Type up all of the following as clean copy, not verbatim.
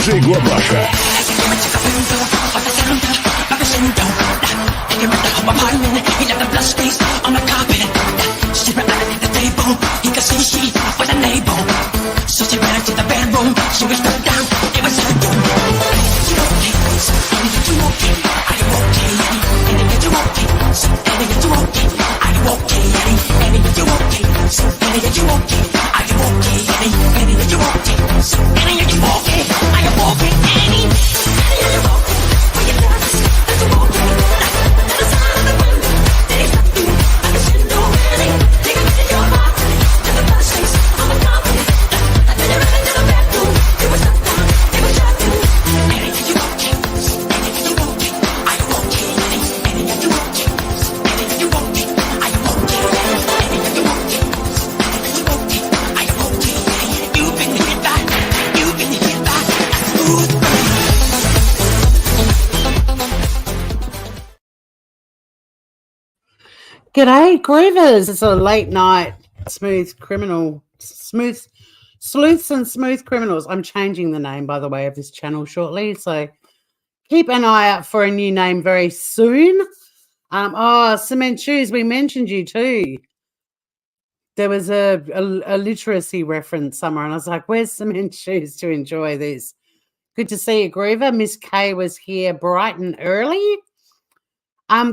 Music Wagasha. So she ran to the bedroom, she was struck down, it was her doom. You okay, so anything you okay, are you okay, anything you okay, so anything you okay, are you okay, anything you okay, so anything you okay, are you okay, anything you okay, so anything you okay, are you okay, anything you okay, are you dance, that's you okay, that's the sound of the wind, did it stop you, I can see no really, take it in your heart, to the best place, I'm a confident. G'day, Groovers. It's a late night sleuths and smooth criminals. I'm changing the name, by the way, of this channel shortly, so keep an eye out for a new name very soon. Cement Shoes, we mentioned you too. There was a literacy reference somewhere, and I was like, where's Cement Shoes to enjoy this? Good to see you, Groover. Miss Kay was here bright and early.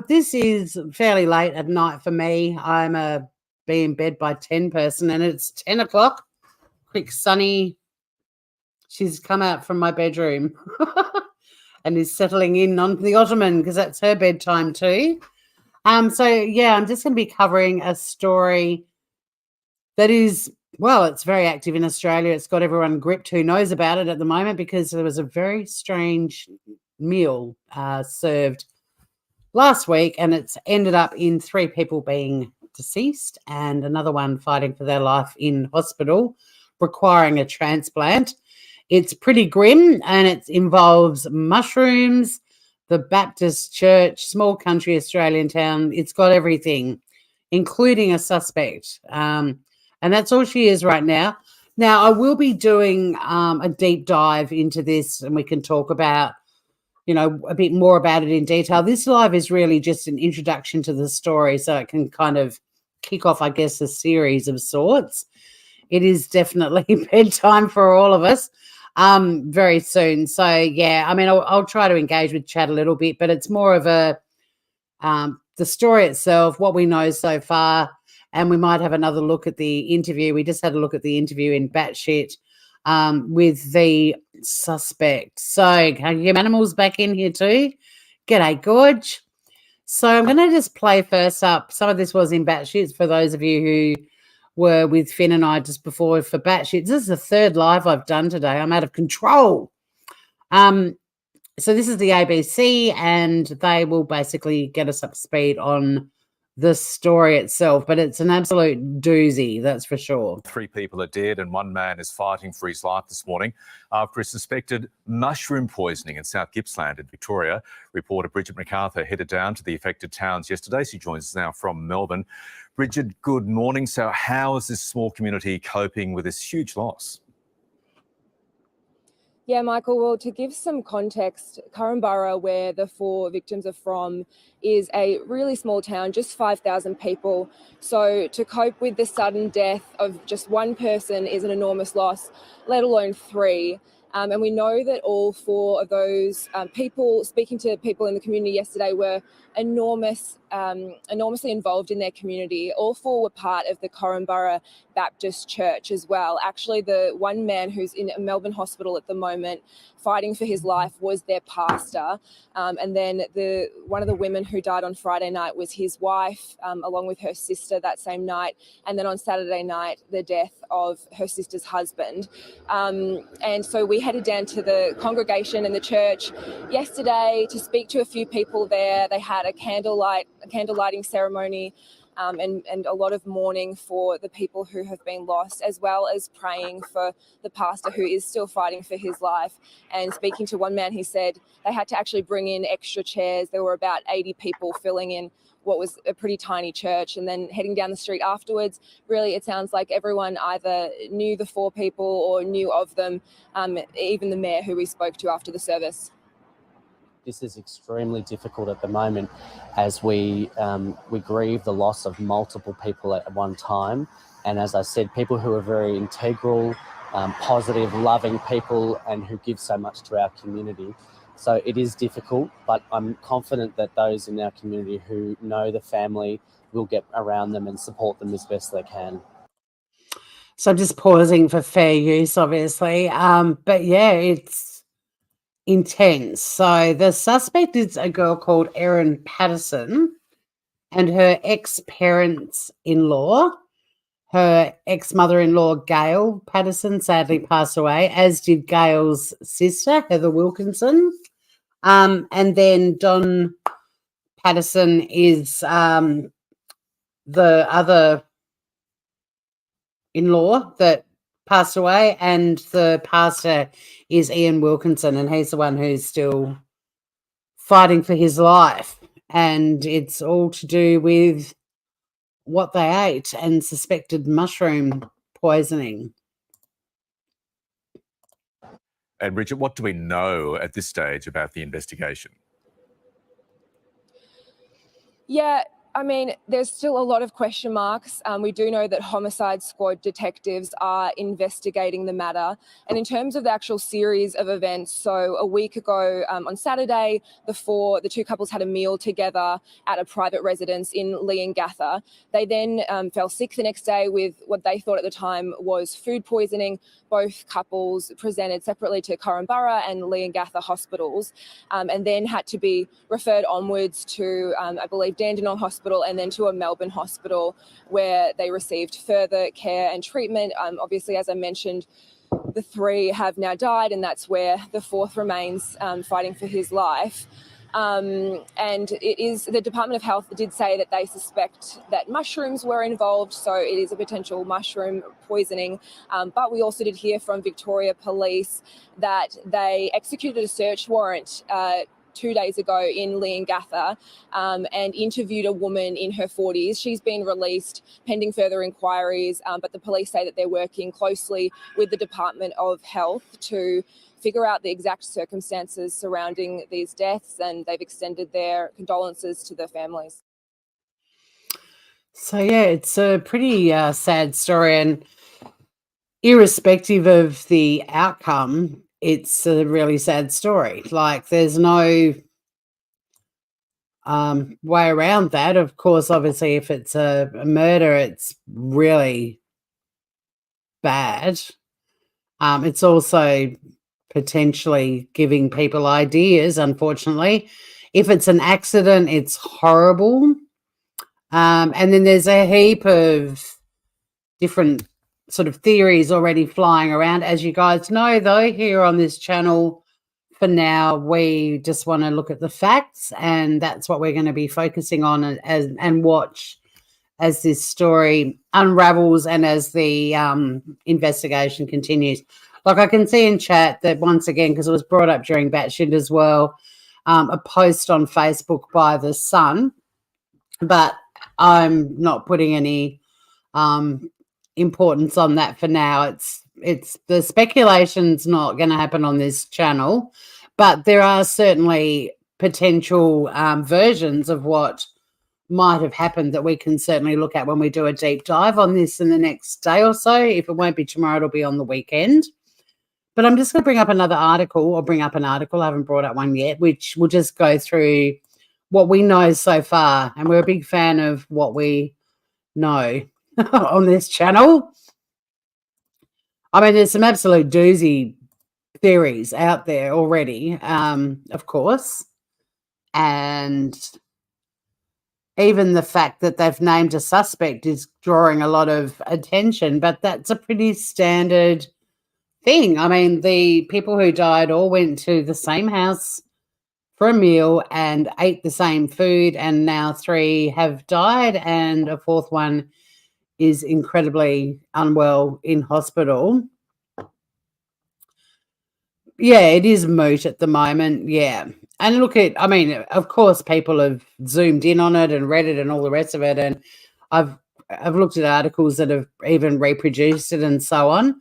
This is fairly late at night for me. I'm a be in bed by 10 person, and it's 10 o'clock. Quick, Sunny, she's come out from my bedroom and is settling in on the ottoman because that's her bedtime too. So yeah, I'm just going to be covering a story that is, well, it's very active in Australia. It's got everyone gripped who knows about it at the moment because there was a very strange meal served last week, and it's ended up in 3 people being deceased and another one fighting for their life in hospital, requiring a transplant. It's pretty grim, and it involves mushrooms, the Baptist church, small country Australian town. It's got everything, including a suspect. And that's all she is right now. Now, I will be doing a deep dive into this, and we can talk about a bit more about it in detail. This live is really just an introduction to the story, so it can kind of kick off, I guess, a series of sorts. It is definitely bedtime for all of us very soon. So, yeah, I mean, I'll try to engage with chat a little bit, but it's more of the story itself, what we know so far, and we might have another look at the interview. We just had a look at the interview in Batshit with the suspect. So can you get animals back in here too? G'day, Gorge. So I'm going to just play first up. Some of this was in Batshit for those of you who were with Finn and I just before for Batshit. This is the 3rd live I've done today. I'm out of control. So this is the ABC, and they will basically get us up to speed on the story itself, but it's an absolute doozy, that's for sure. 3 people are dead and 1 man is fighting for his life this morning after a suspected mushroom poisoning in South Gippsland in Victoria. Reporter Bridget McArthur headed down to the affected towns yesterday. She joins us now from Melbourne. Bridget, good morning. So how is this small community coping with this huge loss? Yeah, Michael, well, to give some context, Korumburra, where the 4 victims are from, is a really small town, just 5,000 people. So to cope with the sudden death of just 1 person is an enormous loss, let alone 3. And we know that all 4 of those people, speaking to people in the community yesterday, were enormously involved in their community. All 4 were part of the Korumburra Baptist Church as well. Actually, the 1 man who's in a Melbourne hospital at the moment fighting for his life was their pastor. And then one of the women who died on Friday night was his wife, along with her sister that same night. And then on Saturday night, the death of her sister's husband. And so we headed down to the congregation and the church yesterday to speak to a few people there. They had a candle lighting ceremony, and a lot of mourning for the people who have been lost, as well as praying for the pastor who is still fighting for his life. And speaking to one man, he said they had to actually bring in extra chairs. There were about 80 people filling in what was a pretty tiny church, and then heading down the street afterwards. Really, it sounds like everyone either knew the 4 people or knew of them, even the mayor who we spoke to after the service. This is extremely difficult at the moment as we grieve the loss of multiple people at one time. And as I said, people who are very integral, positive, loving people and who give so much to our community. So it is difficult, but I'm confident that those in our community who know the family will get around them and support them as best they can. So I'm just pausing for fair use, obviously. But yeah, it's intense. So the suspect is a girl called Erin Patterson, and her ex-parents-in-law, her ex-mother-in-law, Gail Patterson, sadly passed away, as did Gail's sister, Heather Wilkinson. And then Don Patterson is the other in-law that passed away, and the pastor is Ian Wilkinson, and he's the one who's still fighting for his life. And it's all to do with what they ate and suspected mushroom poisoning. And Bridget, what do we know at this stage about the investigation? Yeah, I mean, there's still a lot of question marks. We do know that homicide squad detectives are investigating the matter. And in terms of the actual series of events, so a week ago on Saturday, the 2 couples had a meal together at a private residence in Leongatha. They then fell sick the next day with what they thought at the time was food poisoning. Both couples presented separately to Korumburra and Leongatha hospitals, and then had to be referred onwards to, I believe, Dandenong Hospital and then to a Melbourne hospital where they received further care and treatment. Obviously, as I mentioned, the 3 have now died, and that's where the 4th remains fighting for his life. And it is, the Department of Health did say that they suspect that mushrooms were involved, so it is a potential mushroom poisoning. But we also did hear from Victoria Police that they executed a search warrant 2 days ago in Leongatha and interviewed a woman in her 40s. She's been released pending further inquiries, but the police say that they're working closely with the Department of Health to figure out the exact circumstances surrounding these deaths, and they've extended their condolences to the families. So yeah, it's a pretty sad story, and irrespective of the outcome, it's a really sad story. Like, there's no way around that. Of course, obviously, if it's a murder, it's really bad. It's also potentially giving people ideas, unfortunately. If it's an accident, it's horrible. And then there's a heap of different sort of theories already flying around. As you guys know, though, here on this channel, for now, we just want to look at the facts, and that's what we're going to be focusing on and watch as this story unravels and as the investigation continues. Like, I can see in chat that, once again, because it was brought up during Batshit as well, a post on Facebook by the Sun, but I'm not putting any importance on that for now. It's the speculation's not going to happen on this channel, but there are certainly potential versions of what might have happened that we can certainly look at when we do a deep dive on this in the next day or so. If it won't be tomorrow, it'll be on the weekend. But I'm just going to bring up another article, or bring up an article. I haven't brought up one yet, which will just go through what we know so far. And we're a big fan of what we know on this channel. I mean, there's some absolute doozy theories out there already, of course. And even the fact that they've named a suspect is drawing a lot of attention, but that's a pretty standard thing. I mean, the people who died all went to the same house for a meal and ate the same food, and now 3 have died, and a 4th one is incredibly unwell in hospital. Yeah, it is moot at the moment. Yeah. And look at, I mean, of course, people have zoomed in on it and read it and all the rest of it. And I've looked at articles that have even reproduced it and so on.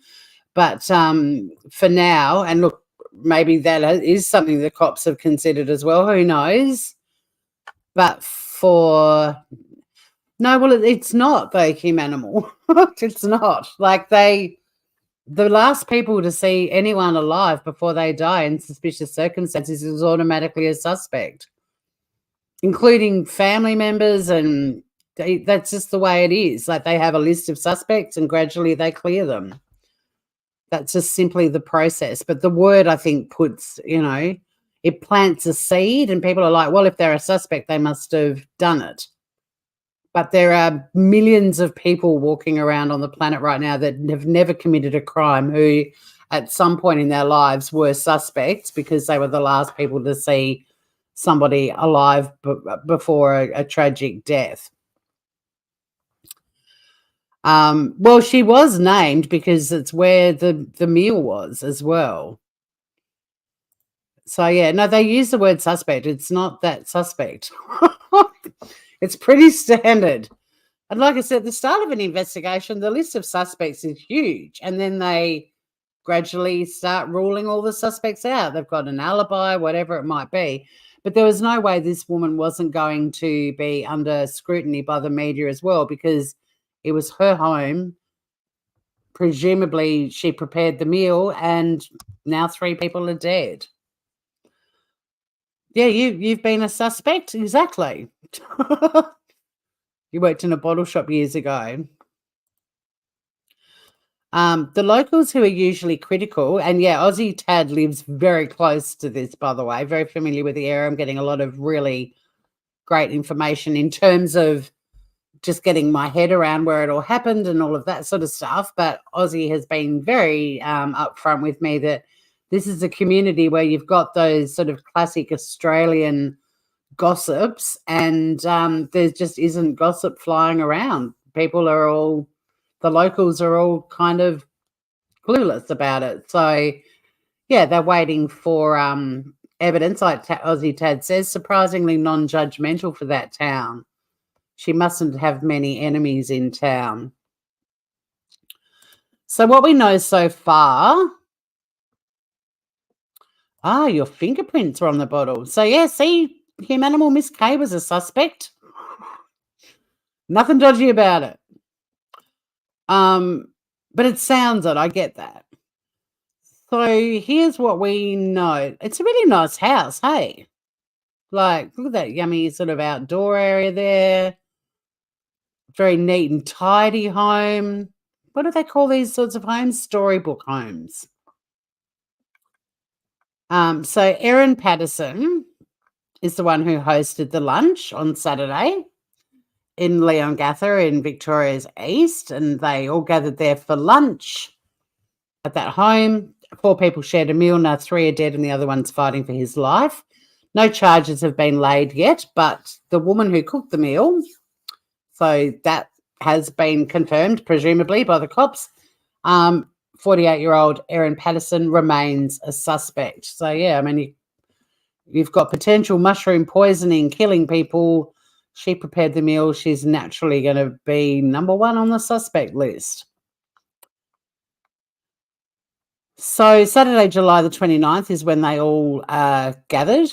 But for now, and look, maybe that is something the cops have considered as well. Who knows? But it's not the humanimal. It's not. Like the last people to see anyone alive before they die in suspicious circumstances is automatically a suspect, including family members, and that's just the way it is. Like they have a list of suspects and gradually they clear them. That's just simply the process. But the word, I think, puts, it plants a seed and people are like, well, if they're a suspect, they must have done it. But there are millions of people walking around on the planet right now that have never committed a crime who at some point in their lives were suspects because they were the last people to see somebody alive before a tragic death. Well, she was named because it's where the meal was as well. So, yeah, no, they use the word suspect. It's not that suspect. It's pretty standard. And like I said, at the start of an investigation, the list of suspects is huge. And then they gradually start ruling all the suspects out. They've got an alibi, whatever it might be. But there was no way this woman wasn't going to be under scrutiny by the media as well, because it was her home. Presumably, she prepared the meal, and now 3 people are dead. Yeah, you've been a suspect? Exactly. You worked in a bottle shop years ago. The locals who are usually critical, and yeah, Aussie Tad lives very close to this, by the way, very familiar with the area. I'm getting a lot of really great information in terms of just getting my head around where it all happened and all of that sort of stuff. But Aussie has been very upfront with me that this is a community where you've got those sort of classic Australian gossips, and there just isn't gossip flying around. The locals are all kind of clueless about it. So, yeah, they're waiting for evidence, like Aussie Tad says, surprisingly non-judgmental for that town. She mustn't have many enemies in town. So what we know so far... your fingerprints are on the bottle. So, yeah, see, humanimal Miss K was a suspect. Nothing dodgy about it. But it sounds it. I get that. So here's what we know. It's a really nice house, hey? Like, look at that yummy sort of outdoor area there. Very neat and tidy home. What do they call these sorts of homes? Storybook homes. So Erin Patterson is the one who hosted the lunch on Saturday in Leongatha in Victoria's East, and they all gathered there for lunch at that home. 4 people shared a meal. Now 3 are dead and the other one's fighting for his life. No charges have been laid yet, but the woman who cooked the meal, so that has been confirmed, presumably, by the cops. 48-year-old Erin Patterson remains a suspect. So, yeah, I mean, you've got potential mushroom poisoning, killing people. She prepared the meal. She's naturally going to be number 1 on the suspect list. So Saturday, July the 29th is when they all gathered.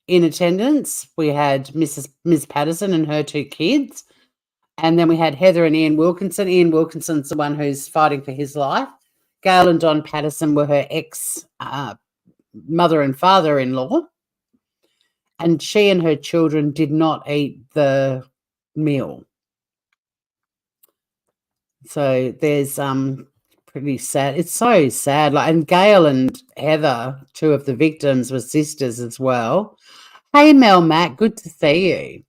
In attendance, we had Ms. Patterson and her 2 kids. And then we had Heather and Ian Wilkinson. Ian Wilkinson's the one who's fighting for his life. Gail and Don Patterson were her ex-mother and father-in-law. And she and her children did not eat the meal. So there's pretty sad. It's so sad. And Gail and Heather, 2 of the victims, were sisters as well. Hey, Mel Matt, good to see you.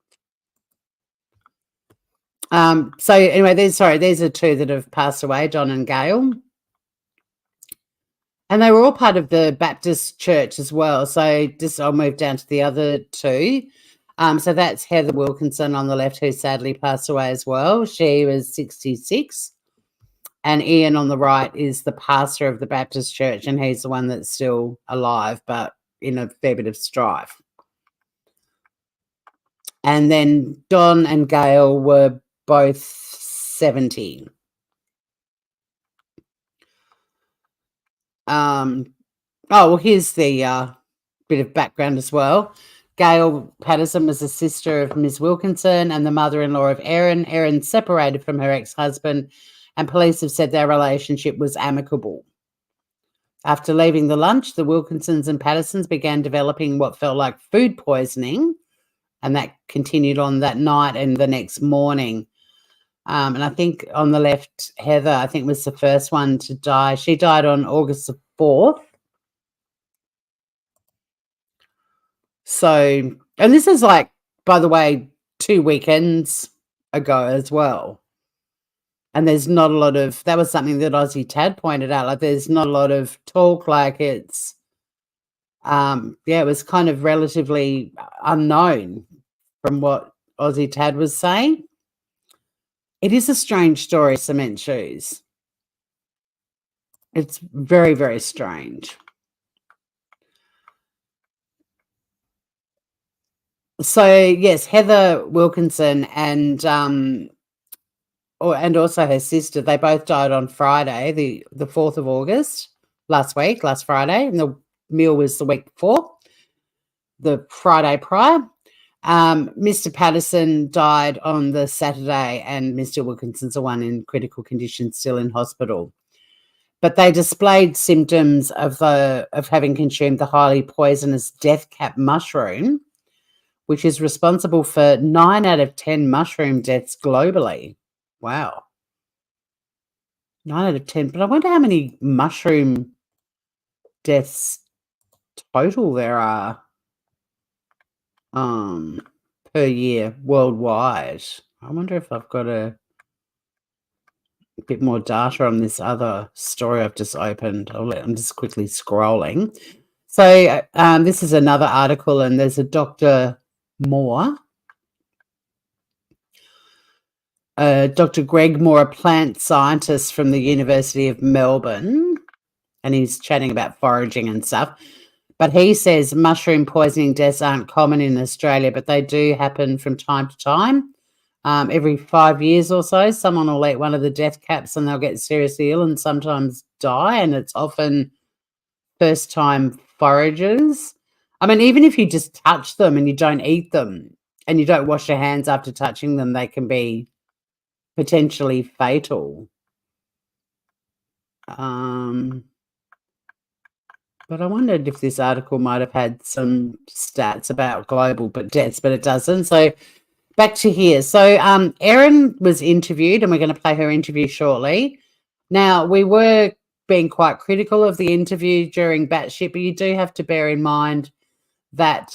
So anyway, these are 2 that have passed away, Don and Gail. And they were all part of the Baptist church as well. So just I'll move down to the other 2. So that's Heather Wilkinson on the left, who sadly passed away as well. She was 66. And Ian on the right is the pastor of the Baptist church, and he's the one that's still alive, but in a fair bit of strife. And then Don and Gail were both 70. Well, here's the bit of background as well. Gail Patterson was the sister of Ms. Wilkinson and the mother-in-law of Erin. Erin separated from her ex-husband, and police have said their relationship was amicable. After leaving the lunch, the Wilkinsons and Pattersons began developing what felt like food poisoning, and that continued on that night and the next morning. And I think on the left, Heather, I think, was the first one to die. She died on August the 4th. So, and this is like, by the way, 2 weekends ago as well. And there's not a lot of, that was something that Aussie Tad pointed out, like there's not a lot of talk, like it's, it was kind of relatively unknown from what Aussie Tad was saying. It is a strange story, Cement Shoes. It's very, very strange. So, yes, Heather Wilkinson and also her sister, they both died on Friday, the 4th of August, last Friday, and the meal was the week before, the Friday prior. Mr. Patterson died on the Saturday, and Mr. Wilkinson's the one in critical condition, still in hospital. But they displayed symptoms of having consumed the highly poisonous death cap mushroom, which is responsible for 9 out of 10 mushroom deaths globally. Wow. 9 out of 10. But I wonder how many mushroom deaths total there are per year worldwide. I wonder if I've got a bit more data on this other story I've just opened. I'm just quickly scrolling. So this is another article, and there's a Dr. Moore. Dr. Greg Moore, a plant scientist from the University of Melbourne, and he's chatting about foraging and stuff. But he says mushroom poisoning deaths aren't common in Australia, but they do happen from time to time. Every 5 years or so, someone will eat one of the death caps and they'll get seriously ill and sometimes die, and it's often first-time foragers. I mean, even if you just touch them and you don't eat them and you don't wash your hands after touching them, they can be potentially fatal. But I wondered if this article might have had some stats about global deaths, but it doesn't. So back to here. So Erin was interviewed, and we're going to play her interview shortly. Now, we were being quite critical of the interview during Batshit, but you do have to bear in mind that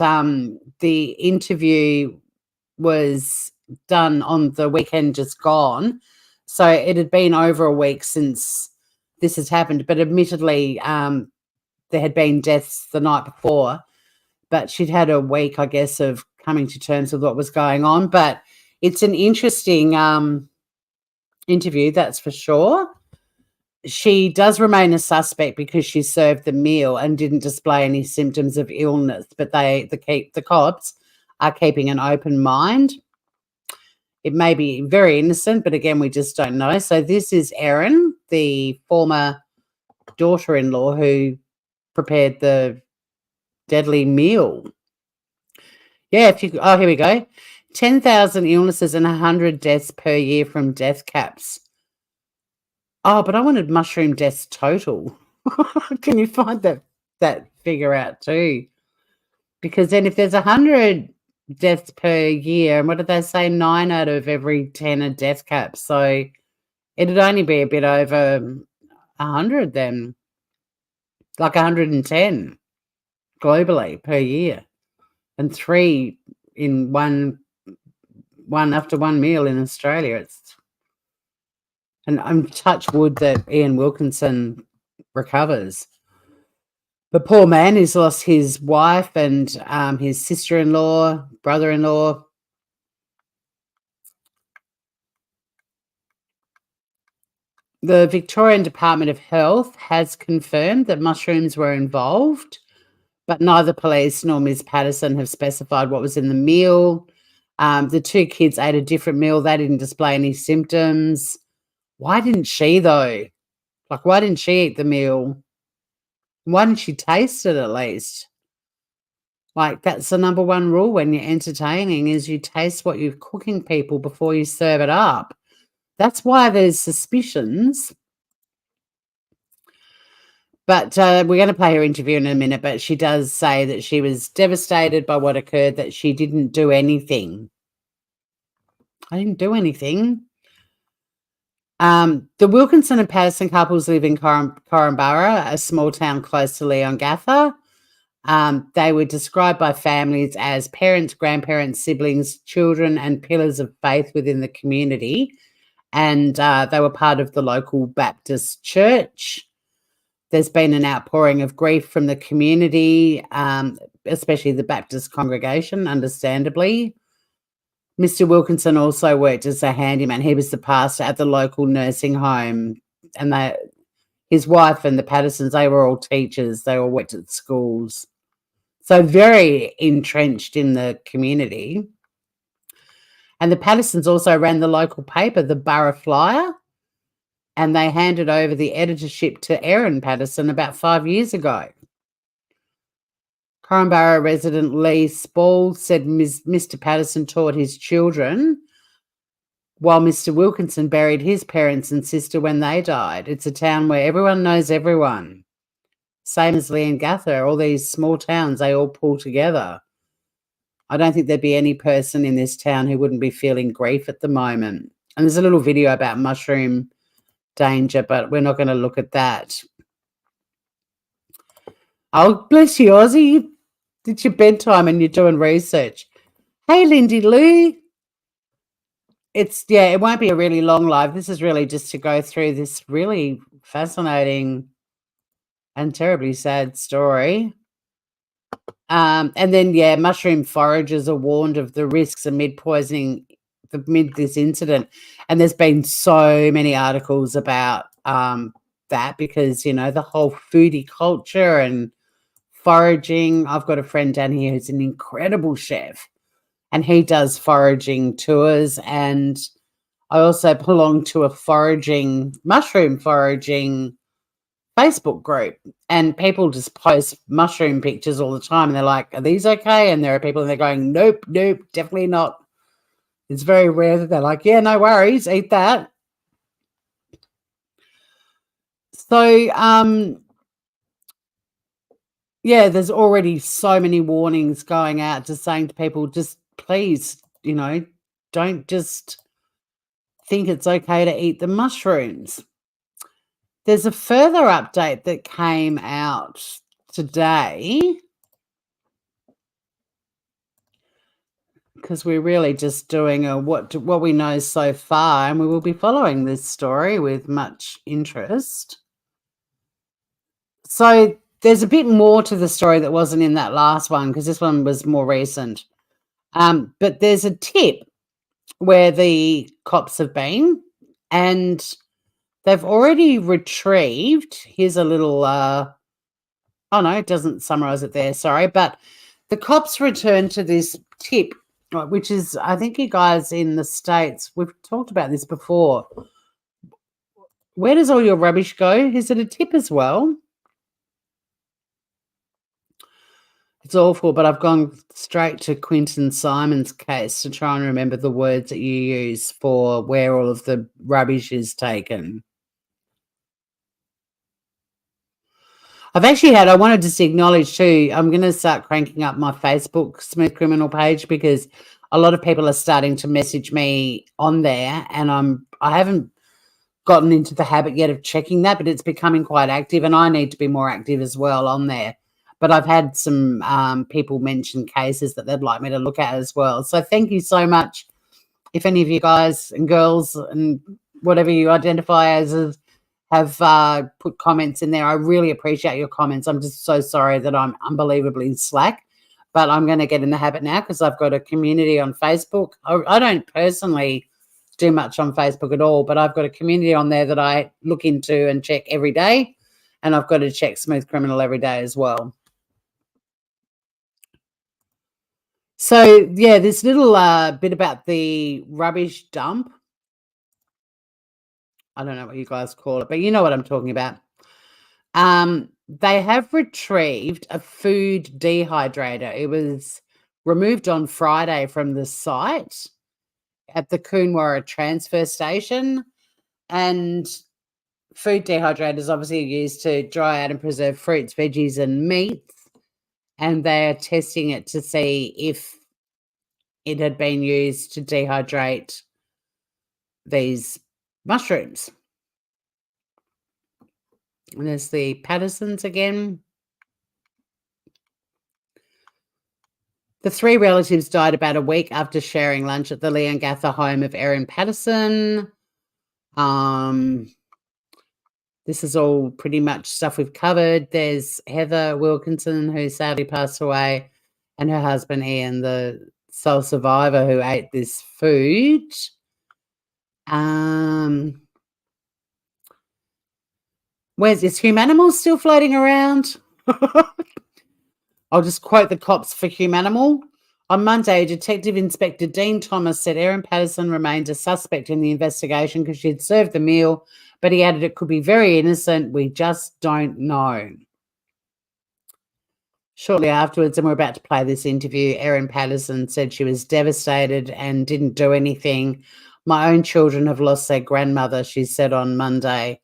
the interview was done on the weekend just gone. So it had been over a week since this has happened, but admittedly there had been deaths the night before, but she'd had a week, I guess, of coming to terms with what was going on. But it's an interesting interview, that's for sure. She does remain a suspect because she served the meal and didn't display any symptoms of illness, but the cops are keeping an open mind. It may be very innocent, but again, we just don't know. So this is Erin, the former daughter-in-law who prepared the deadly meal. Yeah, here we go. 10,000 illnesses and 100 deaths per year from death caps. Oh, but I wanted mushroom deaths total. Can you find that figure out too? Because then if there's 100 deaths per year, and what did they say? 9 out of every 10 are death caps. So it'd only be a bit over 100 then, like 110 globally per year, and 3 in one after one meal in Australia. And I'm touch wood that Ian Wilkinson recovers. The poor man who's lost his wife and his sister-in-law, brother-in-law. The Victorian Department of Health has confirmed that mushrooms were involved, but neither police nor Ms. Patterson have specified what was in the meal. The two kids ate a different meal. They didn't display any symptoms. Why didn't she, though? Like, why didn't she eat the meal? Why didn't she taste it at least? Like, that's the number one rule when you're entertaining is you taste what you're cooking people before you serve it up. That's why there's suspicions. But we're going to play her interview in a minute, but she does say that she was devastated by what occurred, that she didn't do anything. I didn't do anything. The Wilkinson and Patterson couples live in Corumburra, a small town close to Leongatha. They were described by families as parents, grandparents, siblings, children, and pillars of faith within the community. And they were part of the local Baptist church. There's been an outpouring of grief from the community, especially the Baptist congregation, understandably. Mr. Wilkinson also worked as a handyman. He was the pastor at the local nursing home. And his wife and the Pattersons, they were all teachers. They all worked at schools. So very entrenched in the community. And the Pattersons also ran the local paper, the Borough Flyer, and they handed over the editorship to Erin Patterson about 5 years ago. Corumburra resident Lee Spall said Mr. Patterson taught his children while Mr. Wilkinson buried his parents and sister when they died. It's a town where everyone knows everyone. Same as Leongatha, all these small towns, they all pull together. I don't think there'd be any person in this town who wouldn't be feeling grief at the moment. And there's a little video about mushroom danger, but we're not going to look at that. Oh, bless you, Aussie. It's your bedtime and you're doing research. Hey, Lindy Lou. It won't be a really long live. This is really just to go through this really fascinating and terribly sad story. And then, mushroom foragers are warned of the risks amid this incident. And there's been so many articles about that because, the whole foodie culture and foraging. I've got a friend down here who's an incredible chef and he does foraging tours. And I also belong to a mushroom foraging Facebook group, and people just post mushroom pictures all the time. And they're like, are these okay? And there are people and they're going, nope, definitely not. It's very rare that they're like, yeah, no worries, eat that. So, there's already so many warnings going out just saying to people, just please, don't just think it's okay to eat the mushrooms. There's a further update that came out today because we're really just doing what we know so far, and we will be following this story with much interest. So there's a bit more to the story that wasn't in that last one because this one was more recent. But there's a tip where the cops have been, and they've already retrieved. Here's a little. It doesn't summarize it there. Sorry, but the cops returned to this tip, which is, I think you guys in the States, we've talked about this before. Where does all your rubbish go? Is it a tip as well? It's awful, but I've gone straight to Quinton Simon's case to try and remember the words that you use for where all of the rubbish is taken. I wanted to acknowledge too, I'm going to start cranking up my Facebook Smooth Criminal page because a lot of people are starting to message me on there, and I haven't gotten into the habit yet of checking that, but it's becoming quite active, and I need to be more active as well on there. But I've had some people mention cases that they'd like me to look at as well. So thank you so much. If any of you guys and girls and whatever you identify as have put comments in there, I really appreciate your comments. I'm just so sorry that I'm unbelievably slack, but I'm going to get in the habit now because I've got a community on Facebook. I don't personally do much on Facebook at all, but I've got a community on there that I look into and check every day, and I've got to check Smooth Criminal every day as well. So, yeah, this little bit about the rubbish dump. I don't know what you guys call it, but you know what I'm talking about. They have retrieved a food dehydrator. It was removed on Friday from the site at the Coonwarra transfer station, and food dehydrators obviously are used to dry out and preserve fruits, veggies, and meats, and they are testing it to see if it had been used to dehydrate these mushrooms. And there's the Pattersons again. The three relatives died about a week after sharing lunch at the Leongatha home of Erin Patterson. This is all pretty much stuff we've covered. There's Heather Wilkinson, who sadly passed away, and her husband Ian, the sole survivor who ate this food. Where's this Humanimal still floating around? I'll just quote the cops for Humanimal. On Monday, Detective Inspector Dean Thomas said Erin Patterson remained a suspect in the investigation because she had served the meal, but he added it could be very innocent. We just don't know. Shortly afterwards, and we're about to play this interview, Erin Patterson said she was devastated and didn't do anything. My own children have lost their grandmother, she said on Monday.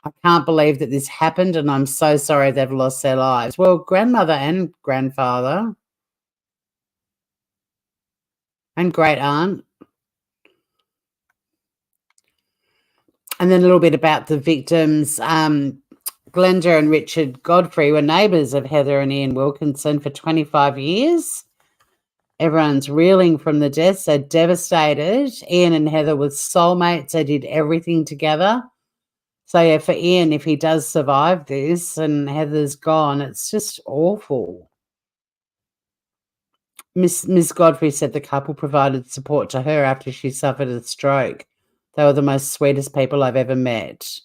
I can't believe that this happened, and I'm so sorry they've lost their lives. Well, grandmother and grandfather and great aunt. And then a little bit about the victims. Glenda and Richard Godfrey were neighbours of Heather and Ian Wilkinson for 25 years. Everyone's reeling from the deaths. They're devastated. Ian and Heather were soulmates. They did everything together. So, yeah, for Ian, if he does survive this and Heather's gone, it's just awful. Miss Godfrey said the couple provided support to her after she suffered a stroke. They were the most sweetest people I've ever met.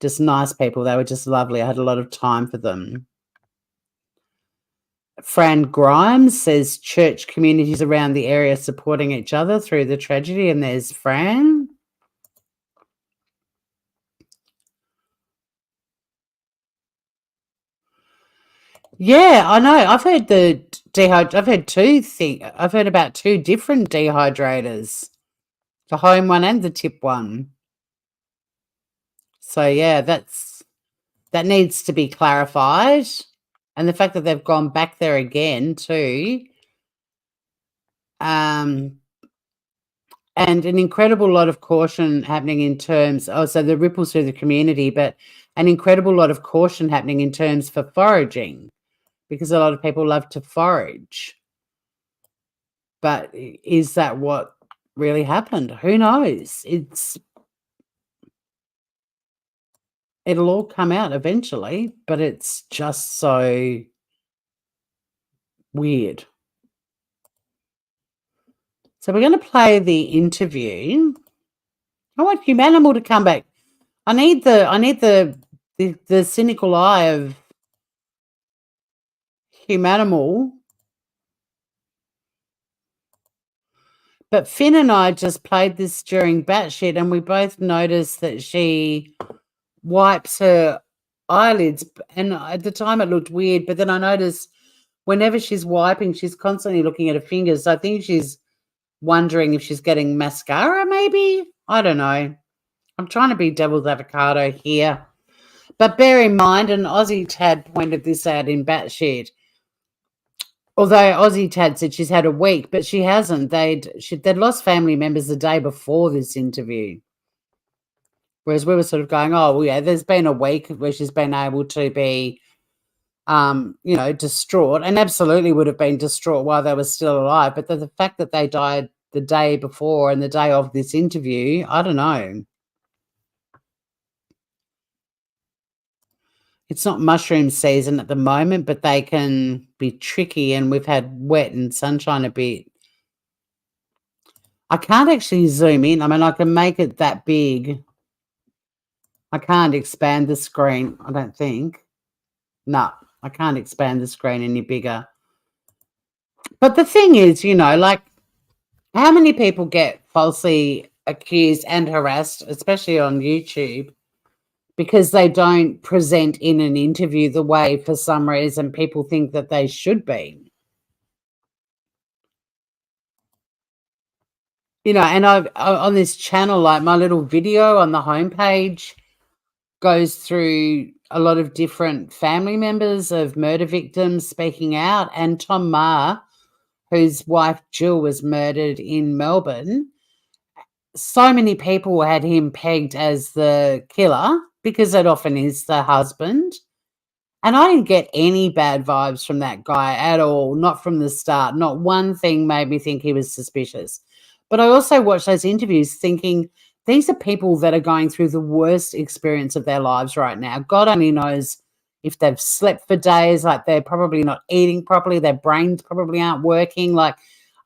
Just nice people. They were just lovely. I had a lot of time for them. Fran Grimes says church communities around the area supporting each other through the tragedy, and there's Fran. Yeah, I know. I've heard I've heard about two different dehydrators, the home one and the tip one. So yeah, that needs to be clarified, and the fact that they've gone back there again too. And an incredible lot of caution happening in terms. So the ripples through the community, but an incredible lot of caution happening in terms for foraging, because a lot of people love to forage. But is that what really happened? Who knows? It'll all come out eventually, but it's just so weird. So we're going to play the interview. I want Humanimal to come back. I need the cynical eye of Humanimal. But Finn and I just played this during Batshit, and we both noticed that she wipes her eyelids, and at the time it looked weird, but then I noticed whenever she's wiping, she's constantly looking at her fingers. So I think she's wondering if she's getting mascara, maybe. I don't know. I'm trying to be devil's avocado here. But bear in mind, and Aussie Tad pointed this out in Batshit, although Aussie Tad said she's had a week, but she hasn't. They'd lost family members the day before this interview. Whereas we were sort of going, oh, well, yeah, there's been a week where she's been able to be, distraught, and absolutely would have been distraught while they were still alive. But the fact that they died the day before and the day of this interview, I don't know. It's not mushroom season at the moment, but they can be tricky, and we've had wet and sunshine a bit. I can't actually zoom in. I mean, I can make it that big. I can't expand the screen, I don't think. No, I can't expand the screen any bigger. But the thing is, you know, like, how many people get falsely accused and harassed, especially on YouTube, because they don't present in an interview the way, for some reason, people think that they should be? You know, and I've on this channel, like, my little video on the homepage goes through a lot of different family members of murder victims speaking out, and Tom Ma, whose wife Jill was murdered in Melbourne, so many people had him pegged as the killer because it often is the husband. And I didn't get any bad vibes from that guy at all, not from the start. Not one thing made me think he was suspicious. But I also watched those interviews thinking, these are people that are going through the worst experience of their lives right now. God only knows if they've slept for days, like they're probably not eating properly, their brains probably aren't working. Like,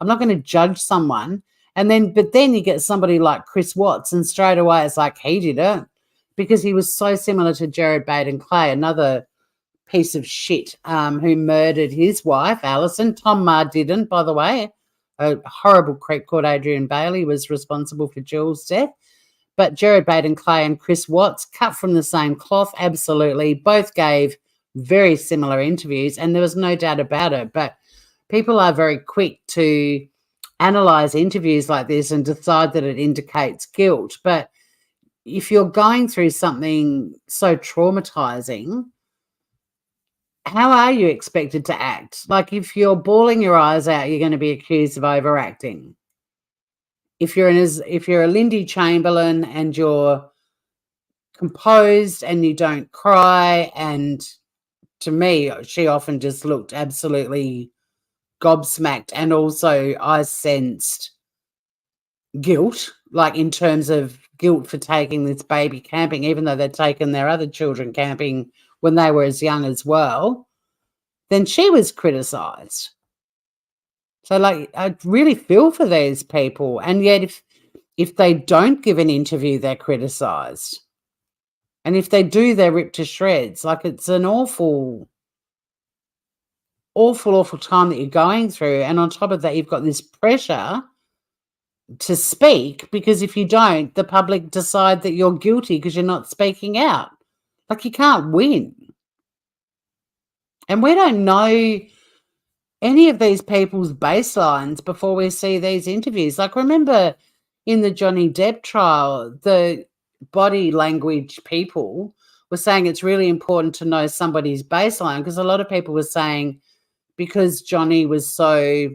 I'm not going to judge someone. But then you get somebody like Chris Watts, and straight away it's like he did it because he was so similar to Jared Baden Clay, another piece of shit who murdered his wife, Alison. Tom Ma didn't, by the way. A horrible creep called Adrian Bailey was responsible for Jill's death. But Jared Baden Clay and Chris Watts, cut from the same cloth, absolutely. Both gave very similar interviews, and there was no doubt about it. But people are very quick to analyse interviews like this and decide that it indicates guilt. But if you're going through something so traumatising, how are you expected to act? Like, if you're bawling your eyes out, you're going to be accused of overacting. If you're a Lindy Chamberlain and you're composed and you don't cry, and to me, she often just looked absolutely gobsmacked, and also I sensed guilt, like in terms of guilt for taking this baby camping, even though they'd taken their other children camping when they were as young as well, then she was criticised. So, like, I really feel for these people. And yet if they don't give an interview, they're criticised. And if they do, they're ripped to shreds. Like, it's an awful, awful, awful time that you're going through. And on top of that, you've got this pressure to speak, because if you don't, the public decide that you're guilty because you're not speaking out. Like, you can't win. And we don't know any of these people's baselines before we see these interviews. Like, remember in the Johnny Depp trial, the body language people were saying it's really important to know somebody's baseline, because a lot of people were saying because Johnny was so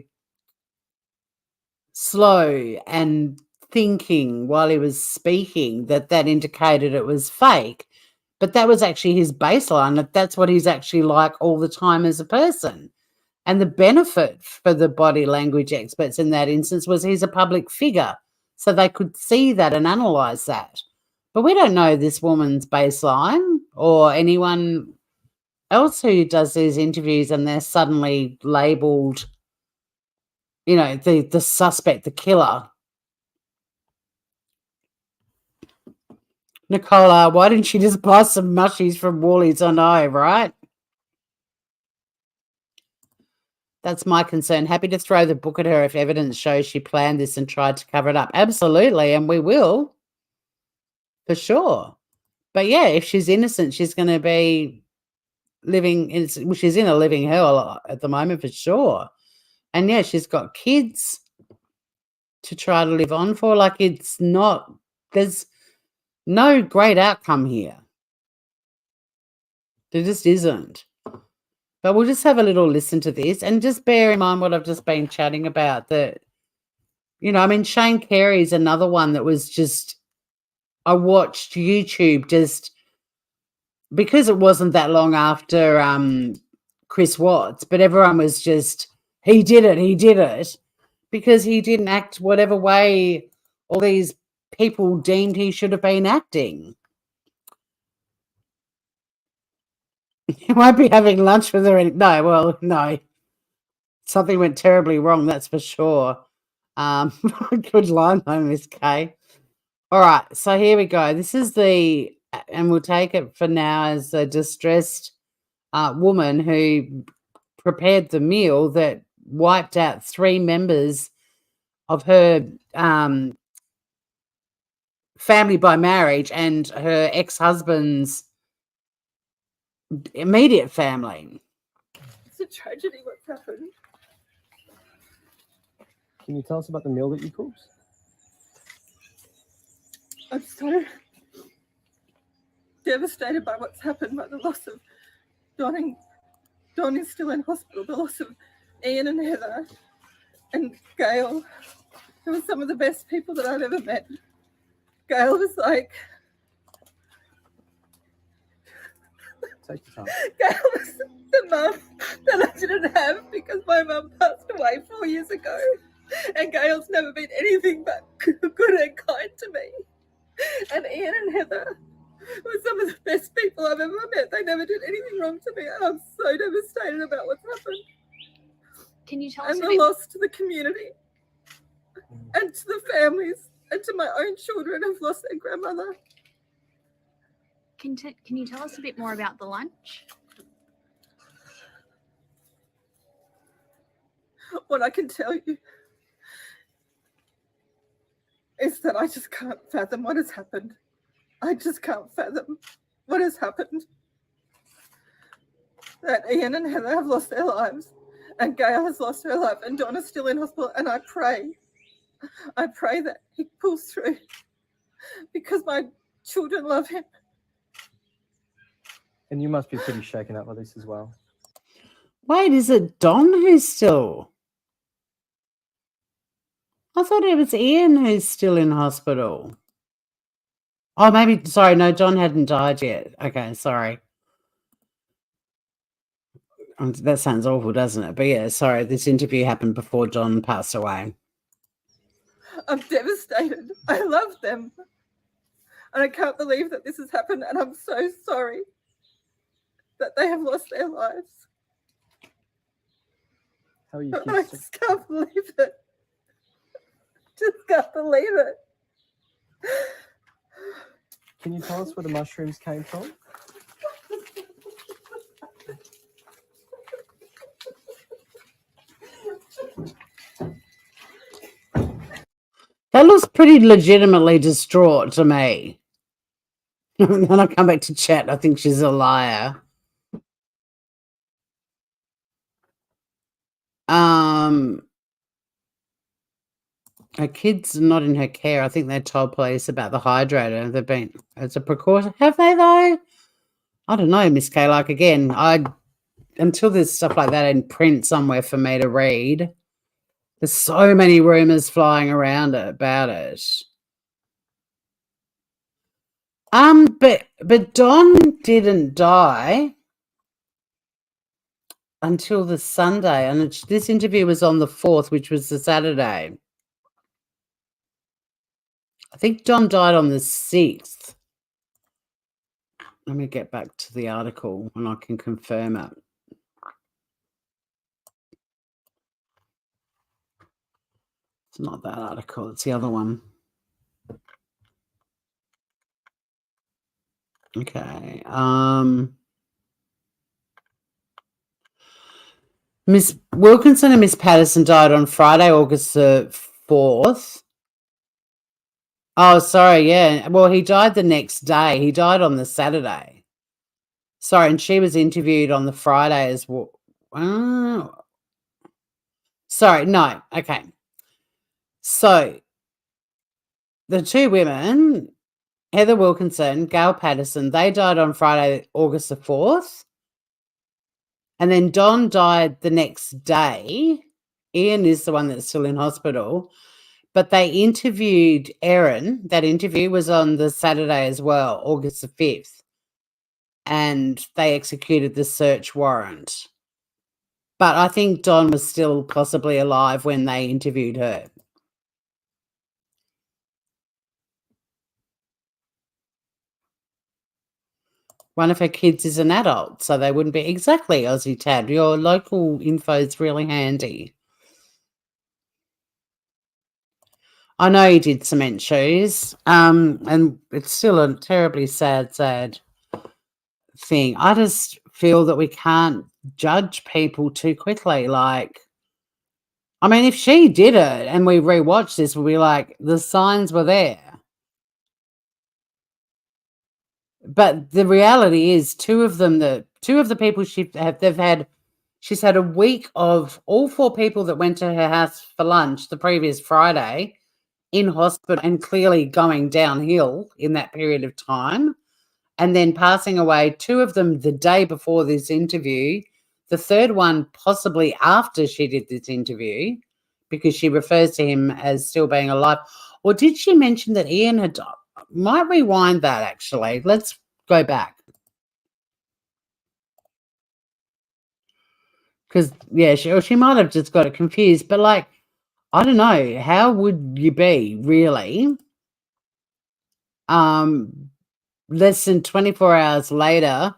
slow and thinking while he was speaking, that indicated it was fake. But that was actually his baseline. That's what he's actually like all the time as a person. And the benefit for the body language experts in that instance was he's a public figure, so they could see that and analyse that. But we don't know this woman's baseline or anyone else who does these interviews and they're suddenly labelled, you know, the suspect, the killer. Nicola, why didn't she just buy some mushies from Woolies? I know, right? That's my concern. Happy to throw the book at her if evidence shows she planned this and tried to cover it up. Absolutely, and we will, for sure. But yeah, if she's innocent, she's going to be she's in a living hell at the moment, for sure. And yeah, she's got kids to try to live on for. Like, there's no great outcome here. There just isn't. But we'll just have a little listen to this and just bear in mind what I've just been chatting about. That, you know, I mean, Shane Carey's another one that was just, I watched YouTube just because it wasn't that long after Chris Watts, but everyone was just, he did it, because he didn't act whatever way all these people deemed he should have been acting. He won't be having lunch with her. No. Something went terribly wrong, that's for sure. Good line though, Miss K. All right, so here we go. This is and we'll take it for now as a distressed woman who prepared the meal that wiped out 3 members of her family by marriage and her ex-husband's immediate family. It's a tragedy what's happened. Can you tell us about the meal that you cooked? I'm so devastated by what's happened, by the loss of Don. Don is still in hospital. The loss of Ian and Heather and Gail, who were some of the best people that I've ever met. Gail was like, Take your time. Gail was the mum that I didn't have because my mum passed away 4 years ago. And Gail's never been anything but good and kind to me. And Ian and Heather were some of the best people I've ever met. They never did anything wrong to me, and I'm so devastated about what's happened. Can you tell us And a the bit? loss to the community and to the families and to my own children who've lost their grandmother. Can you tell us a bit more about the lunch? What I can tell you is that I just can't fathom what has happened. I just can't fathom what has happened. That Ian and Heather have lost their lives, and Gail has lost her life, and Donna's still in hospital. And I pray that he pulls through because my children love him. And you must be pretty shaken up by this as well. Wait, is it Don who's still? I thought it was Ian who's still in hospital. Oh, maybe, sorry, no, Don hadn't died yet. Okay, sorry. That sounds awful, doesn't it? But yeah, sorry, this interview happened before Don passed away. I'm devastated. I love them. And I can't believe that this has happened, and I'm so sorry that they have lost their lives. How are you I kids? just can't believe it. Just can't believe it. Can you tell us where the mushrooms came from? That looks pretty legitimately distraught to me. Then I come back to chat. I think she's a liar. Her kids are not in her care. I think they told police about the hydrator. They've been as a precaution. Have they though? I don't know, Miss K. Like again, until there's stuff like that in print somewhere for me to read. There's so many rumors flying around about it. But Don didn't die until the Sunday, and this interview was on the 4th, which was the Saturday. I think Don died on the 6th. Let me get back to the article and I can confirm it. It's not that article, it's the other one. Okay. Miss Wilkinson and Miss Patterson died on Friday, August the 4th. Oh, sorry, yeah. Well, he died the next day. He died on the Saturday. Sorry, and she was interviewed on the Friday as well. Oh. Sorry, no. Okay. So, the 2 women, Heather Wilkinson, Gail Patterson, they died on Friday, August the 4th. And then Don died the next day. Ian is the one that's still in hospital. But they interviewed Erin. That interview was on the Saturday as well, August the 5th. And they executed the search warrant. But I think Don was still possibly alive when they interviewed her. One of her kids is an adult, so they wouldn't be exactly Aussie Tad. Your local info is really handy. I know he did cement shoes. And it's still a terribly sad thing. I just feel that we can't judge people too quickly. Like, I mean, if she did it and we rewatch this, we'll be like, the signs were there. But the reality is, two of the people she's had a week of all 4 people that went to her house for lunch the previous Friday in hospital and clearly going downhill in that period of time, and then passing away, 2 of them the day before this interview, the third one possibly after she did this interview, because she refers to him as still being alive. Or did she mention that Ian had died? Might rewind that, actually. Let's go back. Because, yeah, she might have just got it confused. But, like, I don't know. How would you be, really? Less than 24 hours later,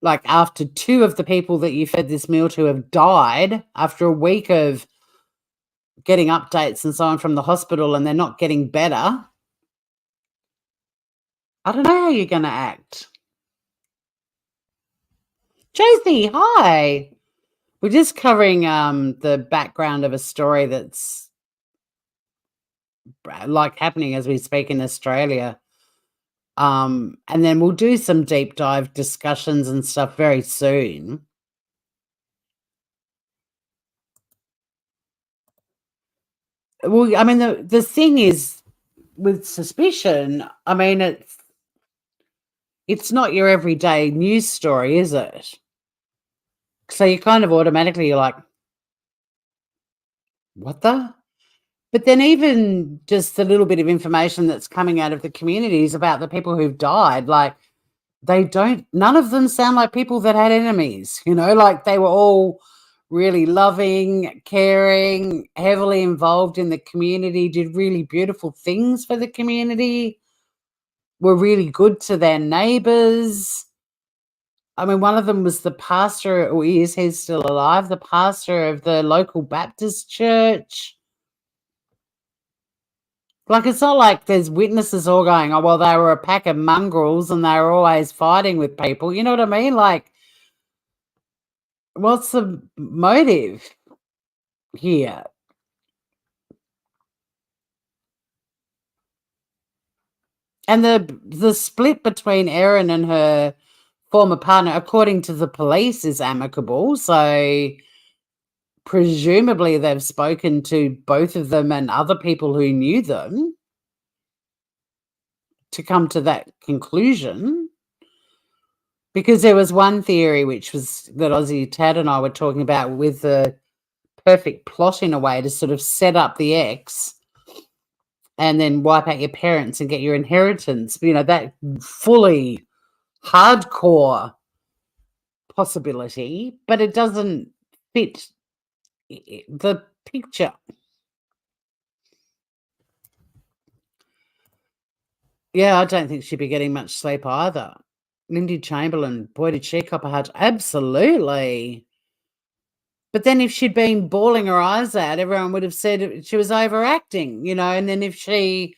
like after 2 of the people that you fed this meal to have died, after a week of getting updates and so on from the hospital, and they're not getting better. I don't know how you're going to act. Josie, hi. We're just covering the background of a story that's like happening as we speak in Australia. And then we'll do some deep dive discussions and stuff very soon. Well, I mean, the thing is, with suspicion, I mean, it's not your everyday news story, is it? So you kind of automatically, you're like, what the? But then even just the little bit of information that's coming out of the communities about the people who've died, like, none of them sound like people that had enemies, like they were all really loving, caring, heavily involved in the community, did really beautiful things for the community, were really good to their neighbors. I mean, one of them was the pastor, or he's still alive, the pastor of the local Baptist church. Like, it's not like there's witnesses all going, oh, well, they were a pack of mongrels and they were always fighting with people. You know what I mean? Like, what's the motive here? And the split between Erin and her former partner, according to the police, is amicable. So presumably they've spoken to both of them and other people who knew them to come to that conclusion. Because there was one theory, which was that Aussie Tad and I were talking about, with the perfect plot in a way to sort of set up the ex and then wipe out your parents and get your inheritance. That fully hardcore possibility, but it doesn't fit the picture. Yeah, I don't think she'd be getting much sleep either. Lindy Chamberlain, boy, did she cop a heart. Absolutely. But then if she'd been bawling her eyes out, everyone would have said she was overacting, and then if she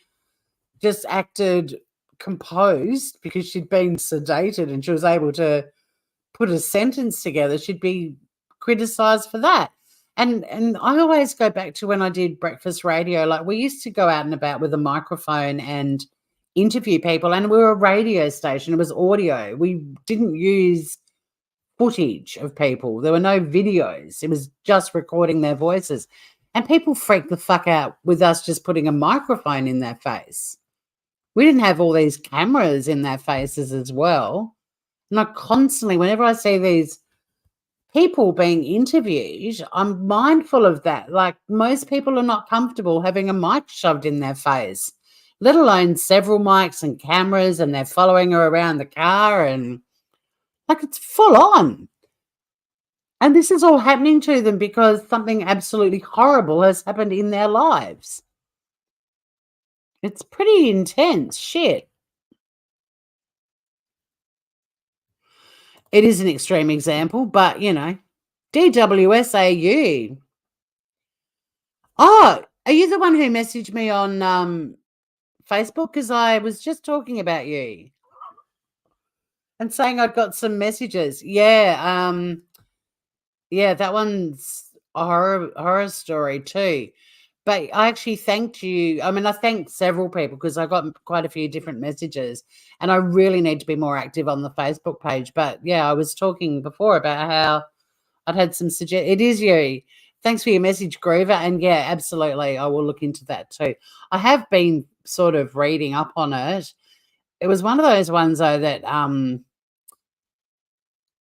just acted composed because she'd been sedated and she was able to put a sentence together, she'd be criticized for that. And I always go back to when I did breakfast radio. Like, we used to go out and about with a microphone and interview people, and we were a radio station. It was audio. We didn't use footage of people. There were no videos. It was just recording their voices. And people freaked the fuck out with us just putting a microphone in their face. We didn't have all these cameras in their faces as well. And I constantly, whenever I see these people being interviewed, I'm mindful of that. Like, most people are not comfortable having a mic shoved in their face, let alone several mics and cameras, and they're following her around the car, and like, it's full on. And this is all happening to them because something absolutely horrible has happened in their lives. It's pretty intense shit. It is an extreme example, but, DWSAU. Oh, Are you the one who messaged me on Facebook? Because I was just talking about you and saying I'd got some messages. Yeah, yeah, that one's a horror story too. But I actually thanked you. I mean, I thanked several people because I got quite a few different messages, and I really need to be more active on the Facebook page. But yeah, I was talking before about how I'd had some suggest. It is you. Thanks for your message, Groover. And yeah, absolutely, I will look into that too. I have been sort of reading up on it. It was one of those ones though that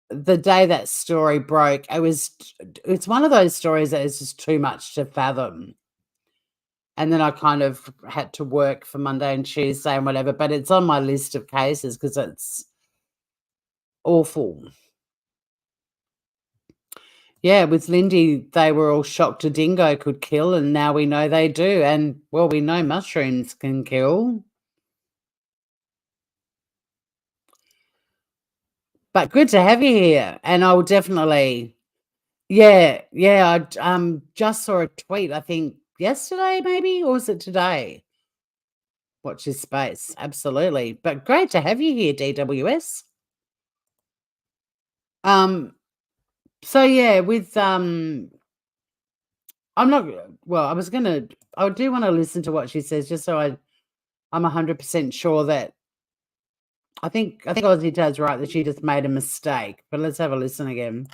the day that story broke, it's one of those stories that is just too much to fathom. And then I kind of had to work for Monday and Tuesday and whatever, but it's on my list of cases because it's awful. Yeah, with Lindy, they were all shocked a dingo could kill, and now we know they do. And, well, we know mushrooms can kill. But good to have you here, and I will definitely yeah, I just saw a tweet, I think yesterday maybe, or was it today? Watch this space, absolutely. But great to have you here, DWS. So yeah, with I'm not well, I do want to listen to what she says just so I'm 100% sure that I think Ozzy does right that she just made a mistake. But let's have a listen again.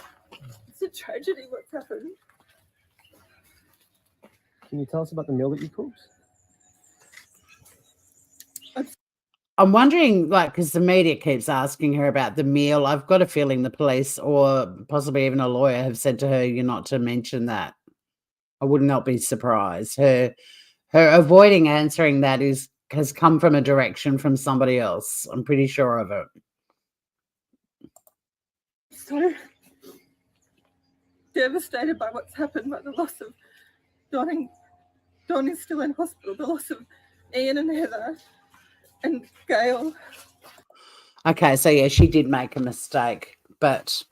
It's a tragedy what's happened. Can you tell us about the meal that you cooked? I'm wondering, like, because the media keeps asking her about the meal. I've got a feeling the police or possibly even a lawyer have said to her, "You're not to mention that." I would not be surprised. Her avoiding answering that has come from a direction from somebody else. I'm pretty sure of it. So devastated by what's happened, by the loss of Don. Don is still in hospital. The loss of Ian and Heather and Gail. Okay, so yeah, she did make a mistake, but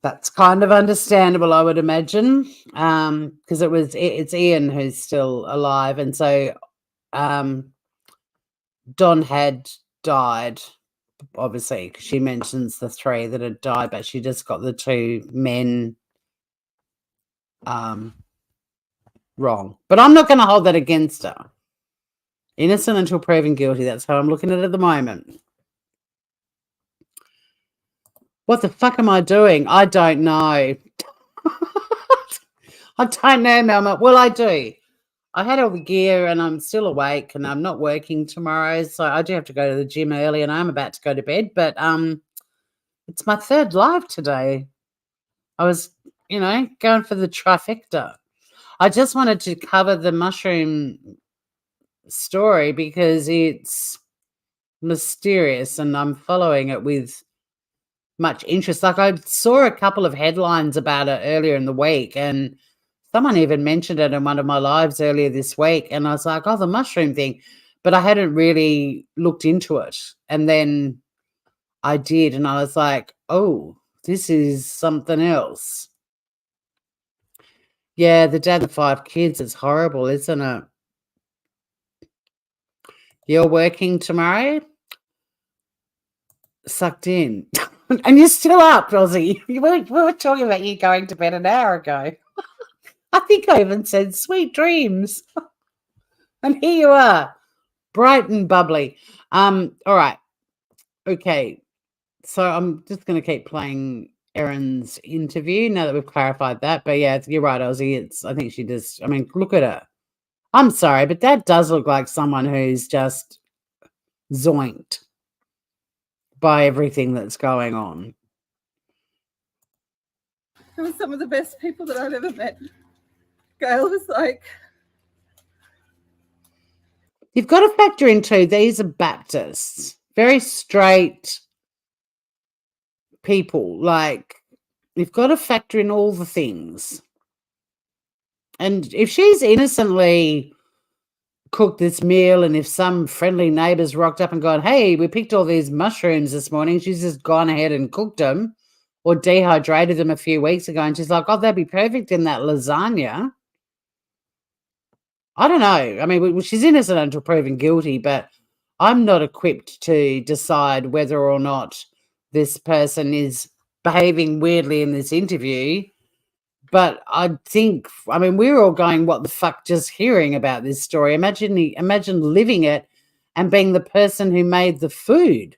that's kind of understandable, I would imagine, because it's Ian who's still alive, and so Don had died, obviously, 'cause she mentions the 3 that had died, but she just got the 2 men wrong. But I'm not going to hold that against her. Innocent until proven guilty. That's how I'm looking at it at the moment. What the fuck am I doing? I don't know. I don't know, Melma. Well, I do. I had all the gear and I'm still awake and I'm not working tomorrow. So I do have to go to the gym early and I'm about to go to bed. But it's my 3rd live today. I was, going for the trifecta. I just wanted to cover the mushroom story because it's mysterious and I'm following it with much interest. Like I saw a couple of headlines about it earlier in the week and someone even mentioned it in one of my lives earlier this week and I was like, oh, the mushroom thing, but I hadn't really looked into it. And then I did and I was like, oh, this is something else. Yeah, the dad of 5 kids is horrible, isn't it? You're working tomorrow? Sucked in. And you're still up, Rosie. We were talking about you going to bed an hour ago. I think I even said sweet dreams. And here you are, bright and bubbly. All right. Okay. So I'm just going to keep playing Erin's interview now that we've clarified that. But yeah, you're right, Ozzy. I think she just, look at her. I'm sorry, but that does look like someone who's just zoinked by everything that's going on. They were some of the best people that I've ever met. Gail was like... You've got to factor in too, these are Baptists. Very straight people. Like, you've got to factor in all the things. And if she's innocently cooked this meal and if some friendly neighbours rocked up and gone, hey, we picked all these mushrooms this morning, she's just gone ahead and cooked them or dehydrated them a few weeks ago and she's like, oh, that'd be perfect in that lasagna. I don't know. I mean, she's innocent until proven guilty, but I'm not equipped to decide whether or not this person is behaving weirdly in this interview. But I think, I mean, we're all going, what the fuck, just hearing about this story. Imagine living it and being the person who made the food.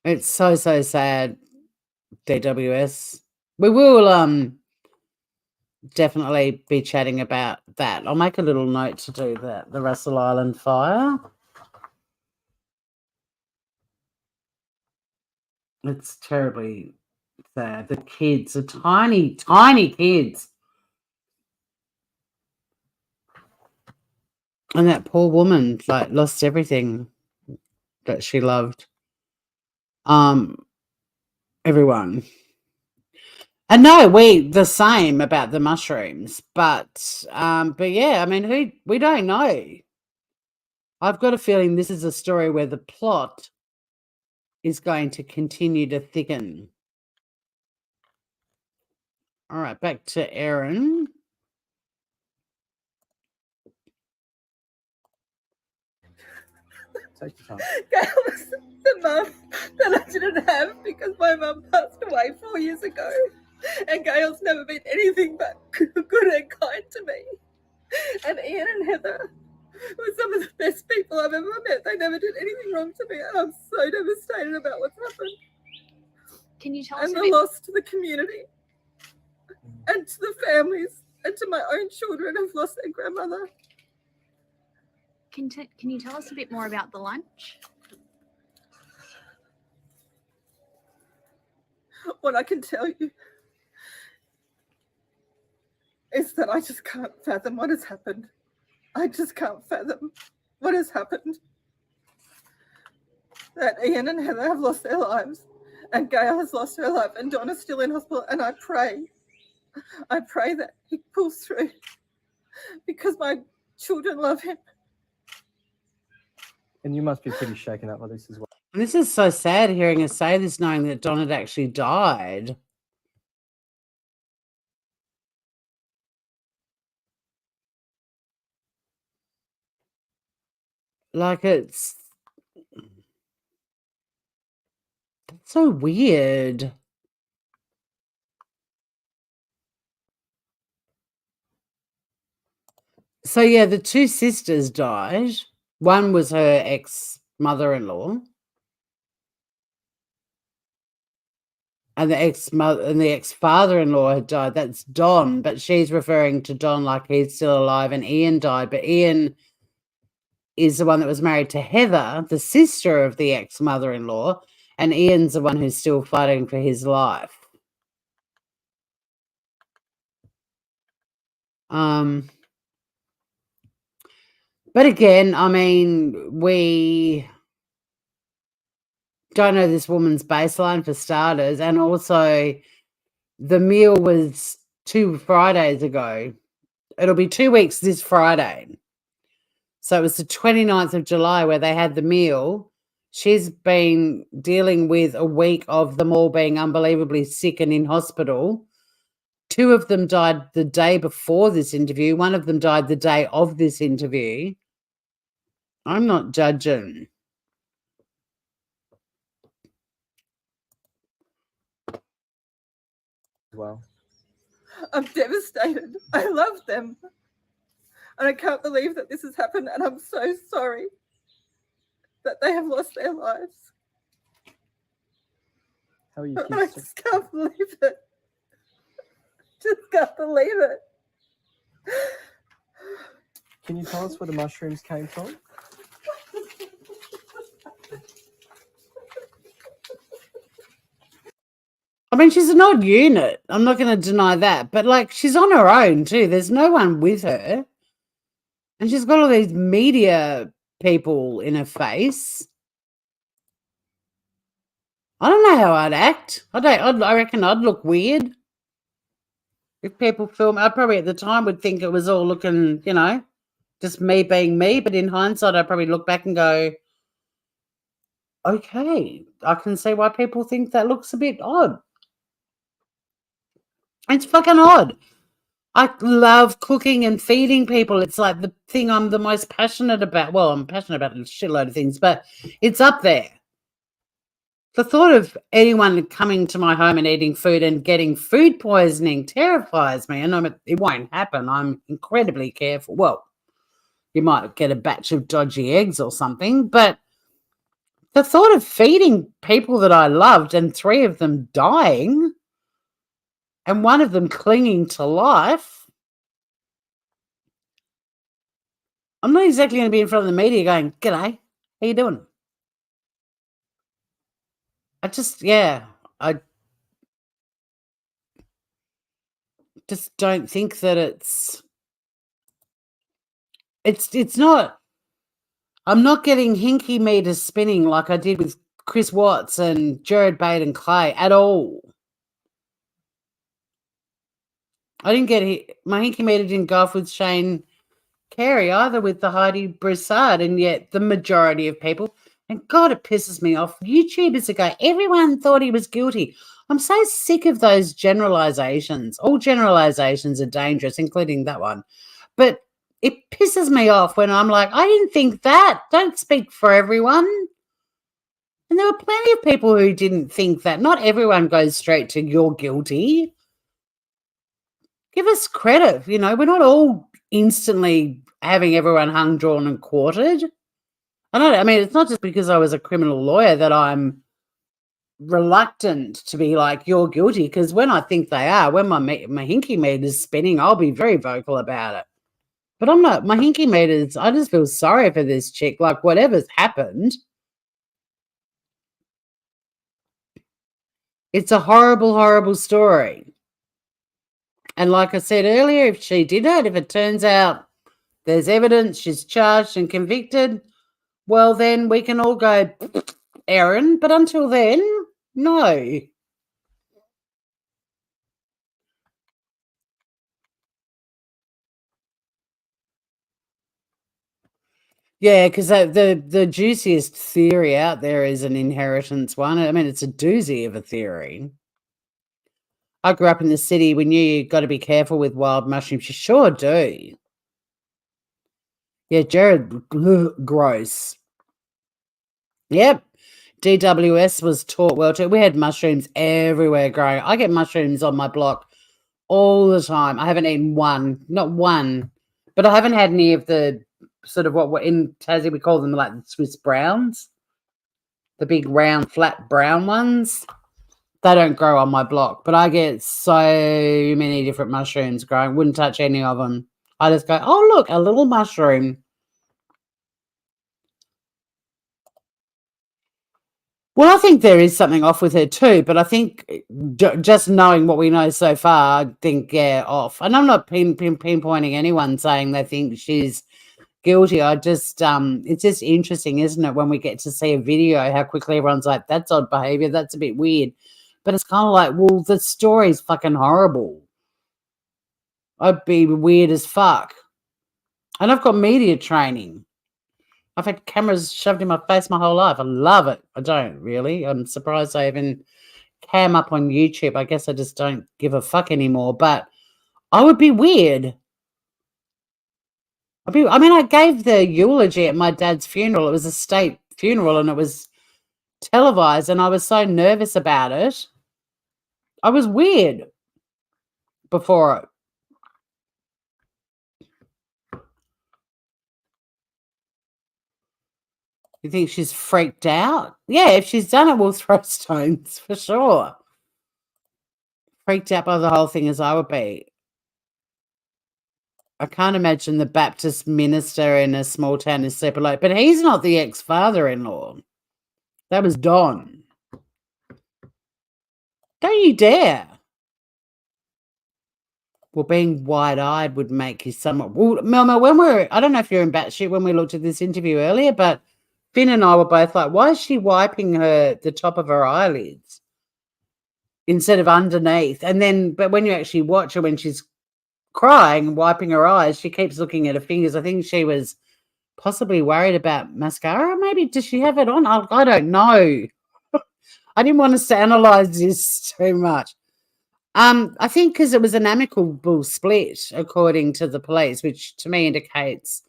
It's so sad, DWS. We will definitely be chatting about that. I'll make a little note to do that. The Russell Island fire. It's terribly sad. The kids are tiny kids. And that poor woman, like, lost everything that she loved. Everyone. And no, we the same about the mushrooms, but yeah, I mean, we don't know. I've got a feeling this is a story where the plot is going to continue to thicken. All right, back to Erin. Take your time. Gail was the mum that I didn't have because my mum passed away 4 years ago. And Gail's never been anything but good and kind to me. And Ian and Heather were some of the best people I've ever met. They never did anything wrong to me. And I'm so devastated about what's happened. Can you tell us And a the bit? loss to the community and to the families and to my own children who've lost their grandmother. Can you tell us a bit more about the lunch? What I can tell you is that I just can't fathom what has happened. I just can't fathom what has happened. That Ian and Heather have lost their lives, and Gail has lost her life, and Donna's still in hospital. And I pray that he pulls through because my children love him. And you must be pretty shaken up by this as well. And this is so sad hearing her say this, knowing that Don had actually died. Like, it's so weird. So yeah, the two sisters died. One was her ex-mother-in-law, and the ex-father-in-law had died. That's Don, but she's referring to Don like he's still alive, and Ian died. But Ian is the one that was married to Heather, the sister of the ex-mother-in-law, and Ian's the one who's still fighting for his life. But again, I mean, we don't know this woman's baseline for starters, and also the meal was 2 Fridays ago. It'll be 2 weeks this Friday. So it was the 29th of July where they had the meal. She's been dealing with a week of them all being unbelievably sick and in hospital. 2 of them died the day before this interview. 1 of them died the day of this interview. I'm not judging. Well, I'm devastated. I love them. And I can't believe that this has happened. And I'm so sorry that they have lost their lives. how are you I kids? just can't believe it. Just can't believe it. Can you tell us where the mushrooms came from? I mean, she's an odd unit. I'm not going to deny that. But, like, she's on her own, too. There's no one with her. And she's got all these media people in her face. I don't know how I'd act. I reckon I'd look weird. If people film, I probably at the time would think it was all looking, you know, just me being me. But in hindsight, I'd probably look back and go, okay, I can see why people think that looks a bit odd. It's fucking odd. I love cooking and feeding people. It's like the thing I'm the most passionate about. Well, I'm passionate about a shitload of things, but it's up there. The thought of anyone coming to my home and eating food and getting food poisoning terrifies me. And it won't happen. I'm incredibly careful. Well, you might get a batch of dodgy eggs or something, but the thought of feeding people that I loved and 3 of them dying and 1 of them clinging to life, I'm not exactly going to be in front of the media going, "G'day, how you doing?" I just don't think that it's not. I'm not getting hinky meters spinning like I did with Chris Watts and Jared Bate and Clay at all. I didn't get my hinky meter didn't go off with Shane Carey either, with the Heidi Broussard, and yet the majority of people, and God, it pisses me off. YouTubers that go, everyone thought he was guilty. I'm so sick of those generalizations. All generalizations are dangerous, including that one. But it pisses me off when I'm like, I didn't think that. Don't speak for everyone. And there were plenty of people who didn't think that. Not everyone goes straight to "you're guilty." Give us credit. We're not all instantly having everyone hung, drawn, and quartered. I mean, it's not just because I was a criminal lawyer that I'm reluctant to be like, "you're guilty," because when I think they are, when my hinky meter's spinning, I'll be very vocal about it. But I'm not. My hinky meters, I just feel sorry for this chick. Like, whatever's happened, it's a horrible, horrible story. And like I said earlier, if she did it, if it turns out there's evidence, she's charged and convicted, well, then we can all go, Erin. But until then, no. Yeah, because the juiciest theory out there is an inheritance one. I mean, it's a doozy of a theory. I grew up in the city. We knew you got to be careful with wild mushrooms. You sure do. Yeah, Jared, gross. Yep. DWS was taught well too. We had mushrooms everywhere growing. I get mushrooms on my block all the time. I haven't eaten one, not one, but I haven't had any of the sort of what in Tassie we call them like the Swiss browns, the big round flat brown ones. They don't grow on my block, but I get so many different mushrooms growing. Wouldn't touch any of them. I just go, oh look, a little mushroom. Well, I think there is something off with her too, but I think just knowing what we know so far, I think, yeah, off. And I'm not pinpointing anyone saying they think she's guilty. I just, it's just interesting, isn't it, when we get to see a video, how quickly everyone's like, that's odd behavior, that's a bit weird. But it's kind of like, well, the story's fucking horrible. I'd be weird as fuck. And I've got media training. I've had cameras shoved in my face my whole life. I love it. I don't really. I'm surprised I even cam up on YouTube. I guess I just don't give a fuck anymore. But I would be weird. I gave the eulogy at my dad's funeral. It was a state funeral and it was televised, and I was so nervous about it. I was weird before it. You think she's freaked out? Yeah, if she's done it, we'll throw stones for sure. Freaked out by the whole thing as I would be. I can't imagine the Baptist minister in a small town is super low, but he's not the ex-father-in-law. That was Don. Don't you dare. Well, being wide-eyed would make you somewhat... Well, Melma, I don't know if you're in batshit when we looked at this interview earlier, but Finn and I were both like, why is she wiping the top of her eyelids instead of underneath? And then, but when you actually watch her when she's crying, wiping her eyes, she keeps looking at her fingers. I think she was possibly worried about mascara. Maybe does she have it on? I don't know. I didn't want us to analyze this too much. I think because it was an amicable split, according to the police, which to me indicates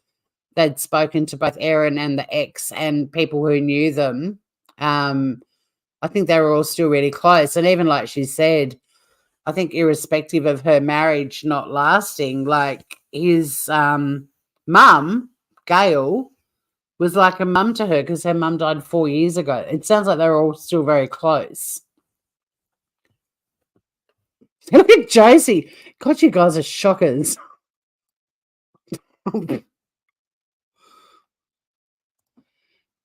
they'd spoken to both Erin and the ex and people who knew them. I think they were all still really close. And even like she said, I think irrespective of her marriage not lasting, like his mum, Gail, was like a mum to her because her mum died 4 years ago. It sounds like they were all still very close. Look at Josie. God, you guys are shockers.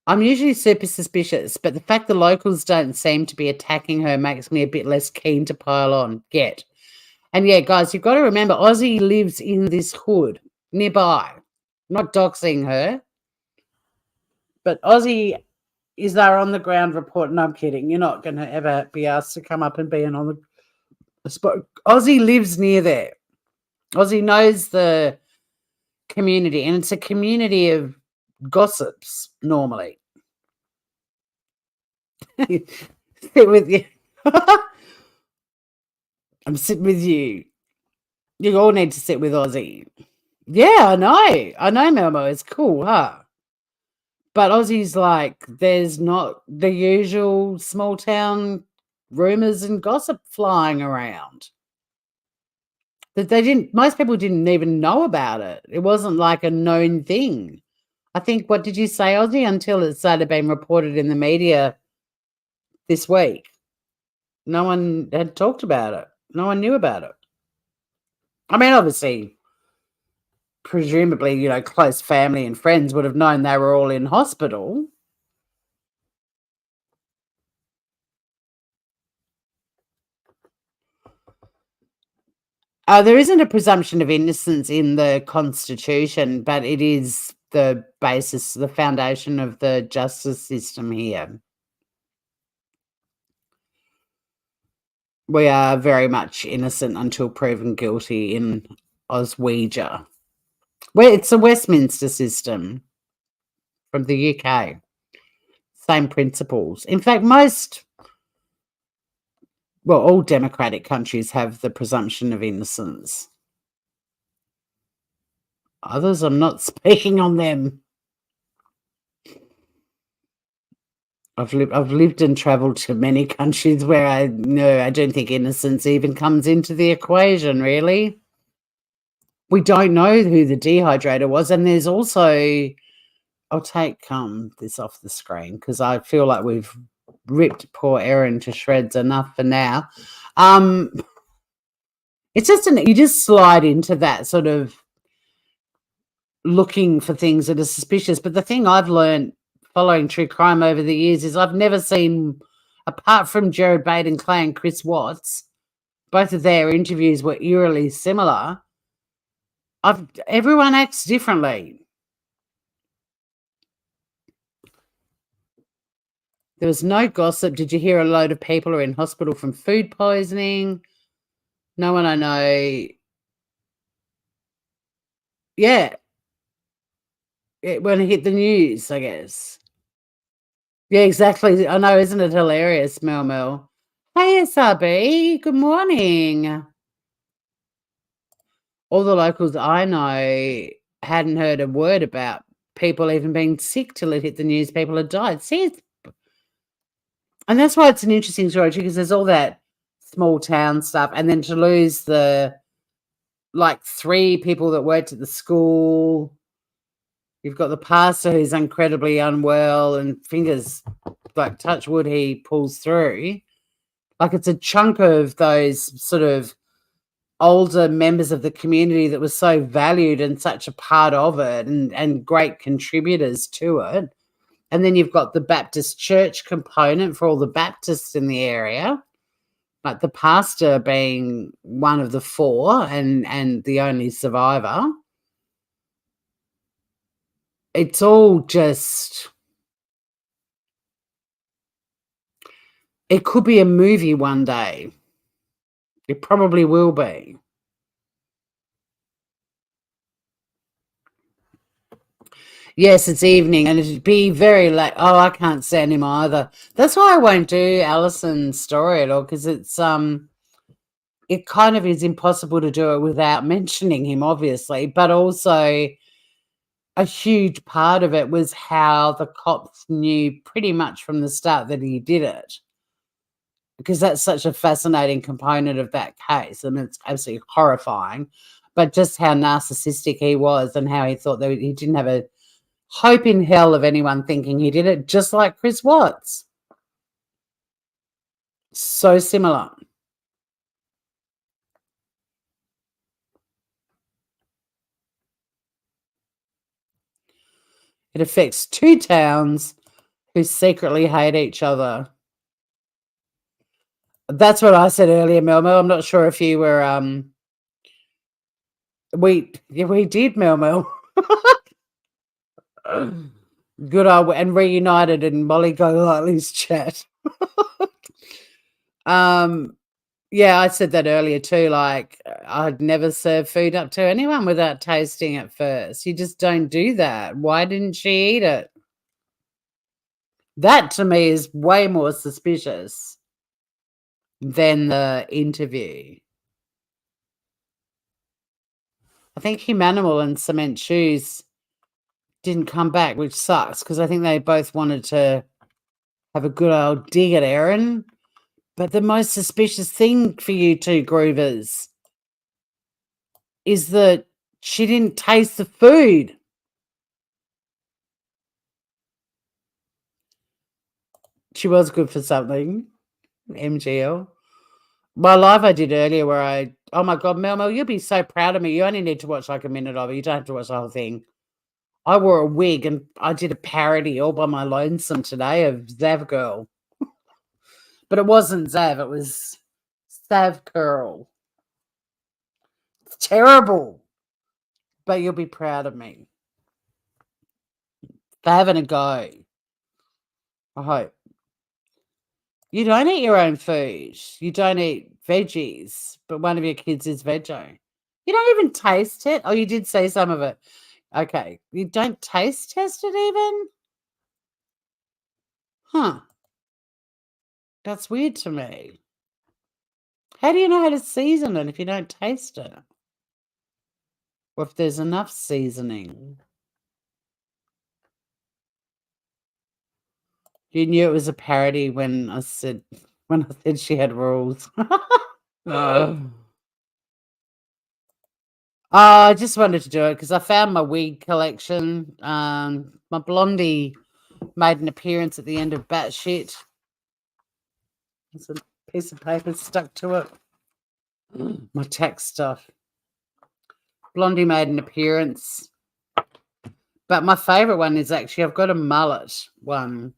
I'm usually super suspicious, but the fact the locals don't seem to be attacking her makes me a bit less keen to pile on. And yeah, guys, you've got to remember, Ozzy lives in this hood nearby. I'm not doxing her, but Ozzy is there on the ground reporting. No, I'm kidding. You're not going to ever be asked to come up and be on the spot. Ozzy lives near there. Ozzy knows the community, and it's a community of gossips normally. Sit with you. I'm sitting with you. You all need to sit with Ozzy. Yeah, I know, Melmo. It's cool, huh? But Ozzy's like, there's not the usual small town rumors and gossip flying around. That most people didn't even know about it. It wasn't like a known thing. I think, what did you say, Ozzy? Until it started being reported in the media this week, no one had talked about it. No one knew about it. I mean, obviously, presumably, close family and friends would have known they were all in hospital. There isn't a presumption of innocence in the Constitution, but it is the basis, the foundation of the justice system here. We are very much innocent until proven guilty in Osweja. It's a Westminster system from the UK. Same principles. In fact, all democratic countries have the presumption of innocence. Others, I'm not speaking on them. I've lived and travelled to many countries where I don't think innocence even comes into the equation, really. We don't know who the dehydrator was, and there's also, I'll take this off the screen because I feel like we've ripped poor Erin to shreds enough for now. It's just you just slide into that sort of looking for things that are suspicious. But the thing I've learned following true crime over the years is I've never seen, apart from Jared Baden Clay and Chris Watts, both of their interviews were eerily similar. Everyone acts differently. There was no gossip. Did you hear a load of people are in hospital from food poisoning? No one I know. Yeah. When it hit the news, I guess. Yeah, exactly. I know, isn't it hilarious, Mel? Hey, SRB, good morning. All the locals I know hadn't heard a word about people even being sick till it hit the news. People had died. See, and that's why it's an interesting story, because there's all that small town stuff, and then to lose the 3 people that worked at the school. You've got the pastor who's incredibly unwell, and fingers, touch wood, he pulls through. It's a chunk of those sort of older members of the community that was so valued and such a part of it, and great contributors to it. And then you've got the Baptist church component for all the Baptists in the area, like the pastor being one of the 4 and the only survivor. It's all just, it could be a movie one day. It probably will be. Yes, it's evening, and it'd be very late. Oh, I can't stand him either. That's why I won't do Alison's story at all, because it's it kind of is impossible to do it without mentioning him, obviously, but also a huge part of it was how the cops knew pretty much from the start that he did it, because that's such a fascinating component of that case, and it's absolutely horrifying. But just how narcissistic he was and how he thought that he didn't have a hope in hell of anyone thinking he did it, just like Chris Watts. So similar. It affects two towns who secretly hate each other. That's what I said earlier, Mel. I'm not sure if you were we did, Mel. Good old and reunited in Molly Golightly's chat. Yeah, I said that earlier too. Like, I'd never serve food up to anyone without tasting it first. You just don't do that. Why didn't she eat it? That to me is way more suspicious than the interview. I think Humanimal and Cement Shoes didn't come back, which sucks because I think they both wanted to have a good old dig at Erin. But the most suspicious thing for you two groovers is that she didn't taste the food. She was good for something, MGL. My live I did earlier where oh my God, Mel, you'll be so proud of me. You only need to watch like a minute of it. You don't have to watch the whole thing. I wore a wig and I did a parody all by my lonesome today of Zav Girl. But it wasn't Zav, it was Sav Curl. It's terrible. But you'll be proud of me for having a go. I hope. You don't eat your own food. You don't eat veggies, but one of your kids is veggie. You don't even taste it. Oh, you did say some of it. Okay. You don't taste test it even? Huh. That's weird to me. How do you know how to season it if you don't taste it? Or if there's enough seasoning? You knew it was a parody when I said she had rules. I just wanted to do it because I found my wig collection. My blondie made an appearance at the end of Batshit. There's a piece of paper stuck to it. My tax stuff. Blondie made an appearance. But my favourite one is actually, I've got a mullet one.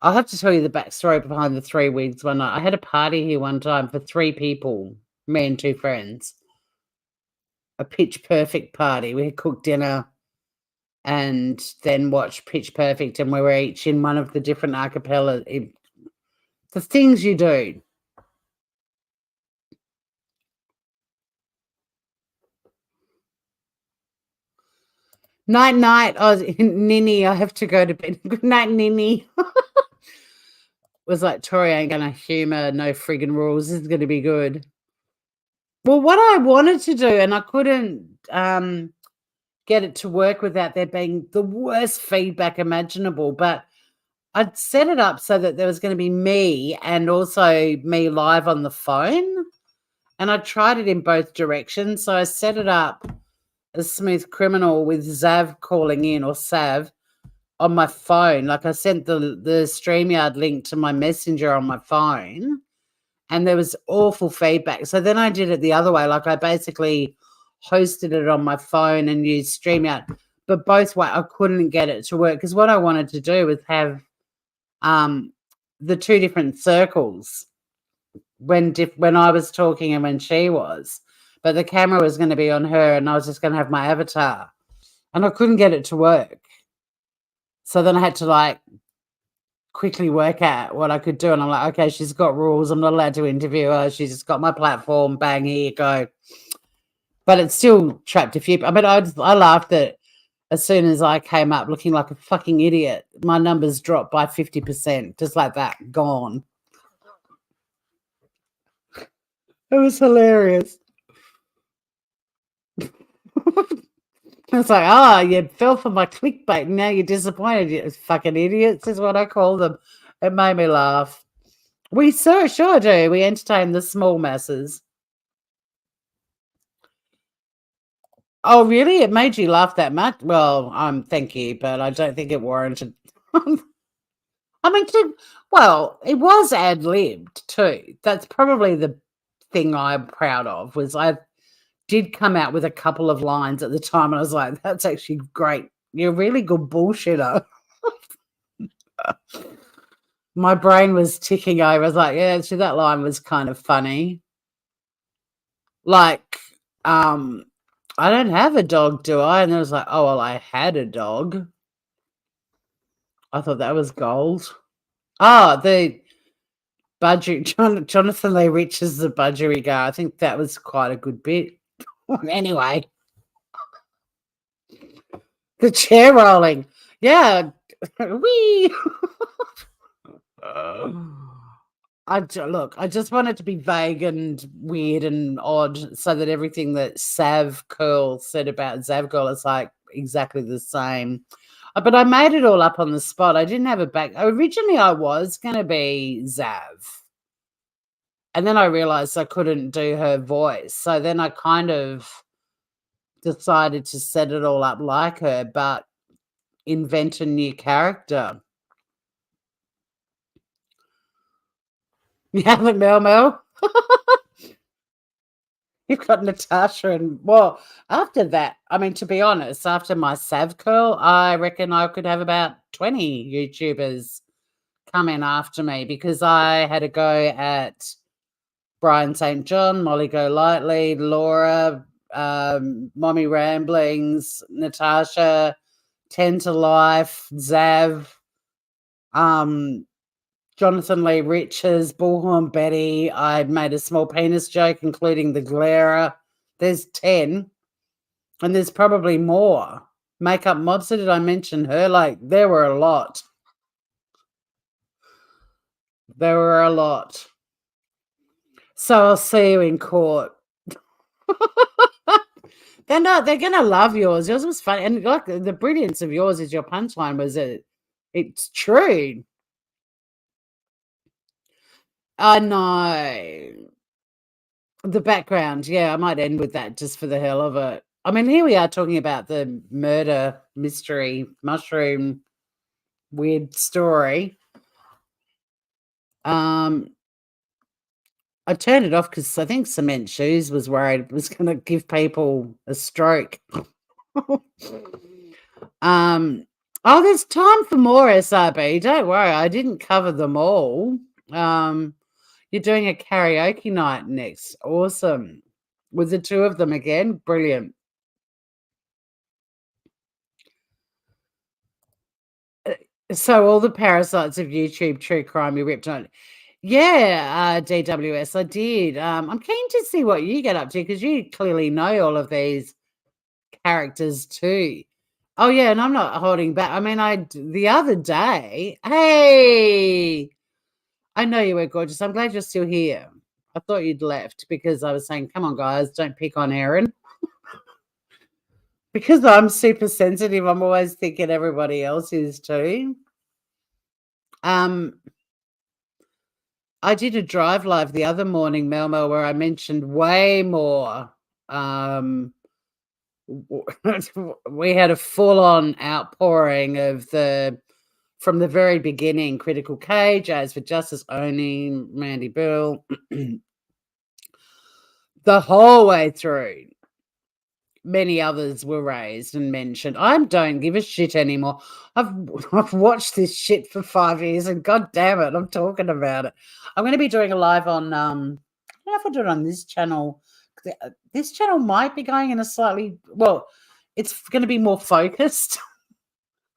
I'll have to tell you the backstory behind the 3 wigs one night. I had a party here one time for 3 people, me and 2 friends. A pitch perfect party. We had cooked dinner and then watched Pitch Perfect, and we were each in one of the different archipelagos. The things you do. Night, night. Oh, Ninny, I have to go to bed. Good night, Ninny. Was like, Tori ain't gonna humour, no friggin' rules. This is gonna be good. Well, what I wanted to do, and I couldn't get it to work without there being the worst feedback imaginable, but I'd set it up so that there was going to be me and also me live on the phone. And I tried it in both directions. So I set it up as Smooth Criminal with Zav calling in, or Sav, on my phone. Like, I sent the StreamYard link to my messenger on my phone, and there was awful feedback. So then I did it the other way. Like, I basically hosted it on my phone and used StreamYard. But both ways, I couldn't get it to work because what I wanted to do was have the 2 different circles when I was talking and when she was. But the camera was going to be on her and I was just going to have my avatar. And I couldn't get it to work. So then I had to, like, quickly work out what I could do. And I'm like, okay, she's got rules. I'm not allowed to interview her. She's just got my platform. Bang, here you go. But it still trapped a few. I mean, I laughed at as soon as I came up looking like a fucking idiot, my numbers dropped by 50%. Just like that. Gone. It was hilarious. It's like, you fell for my clickbait and now you're disappointed. You fucking idiots is what I call them. It made me laugh. We sure do. We entertain the small masses. Oh, really? It made you laugh that much? Well, thank you, but I don't think it warranted. I mean, it was ad-libbed too. That's probably the thing I'm proud of, was I did come out with a couple of lines at the time and I was like, that's actually great. You're a really good bullshitter. My brain was ticking over. I was like, yeah, actually that line was kind of funny. Like, I don't have a dog, do I? And I was like, oh, well, I had a dog. I thought that was gold. The Jonathan Lee Rich is the budgerigar. I think that was quite a good bit. Anyway, the chair rolling. Yeah. Wee. Look, I just want it to be vague and weird and odd so that everything that Sav Curl said about Zav Girl is like exactly the same. But I made it all up on the spot. I didn't have a back. Originally, I was going to be Zav. And then I realized I couldn't do her voice. So then I kind of decided to set it all up like her, but invent a new character. You haven't, Mel? You've got Natasha and, well, after that, I mean, to be honest, after my Sav Curl, I reckon I could have about 20 YouTubers come in after me because I had a go at Brian St. John, Molly Golightly, Laura, Mommy Ramblings, Natasha, 10 to Life, Zav, Jonathan Lee Riches, Bullhorn Betty. I made a small penis joke, including the glarer. There's 10. And there's probably more. Makeup Mobster, did I mention her? Like, there were a lot. There were a lot. So I'll see you in court. They're going to love yours. Yours was funny. And like the brilliance of yours is your punchline was it's true. I know. The background, yeah, I might end with that just for the hell of it. I mean, here we are talking about the murder mystery mushroom weird story. I turned it off because I think Cement Shoes was worried it was going to give people a stroke. There's time for more, SRB. Don't worry, I didn't cover them all. You're doing a karaoke night next. Awesome. With the two of them again. Brilliant. So all the parasites of YouTube true crime you ripped on. Yeah, DWS, I did. I'm keen to see what you get up to because you clearly know all of these characters too. Oh yeah, and I'm not holding back. I mean, the other day, hey, I know you were gorgeous. I'm glad you're still here. I thought you'd left because I was saying, come on, guys, don't pick on Erin. Because I'm super sensitive, I'm always thinking everybody else is too. I did a drive live the other morning, Mel, where I mentioned way more. We had a full-on outpouring of from the very beginning, Critical K, Jays for Justice, Oni, Mandy Bill, the whole way through. Many others were raised and mentioned. I don't give a shit anymore. I've watched this shit for 5 years and god damn it, I'm talking about it. I'm going to be doing a live on, I don't know if I'll do it on this channel. This channel might be going in a slightly, well, it's going to be more focused.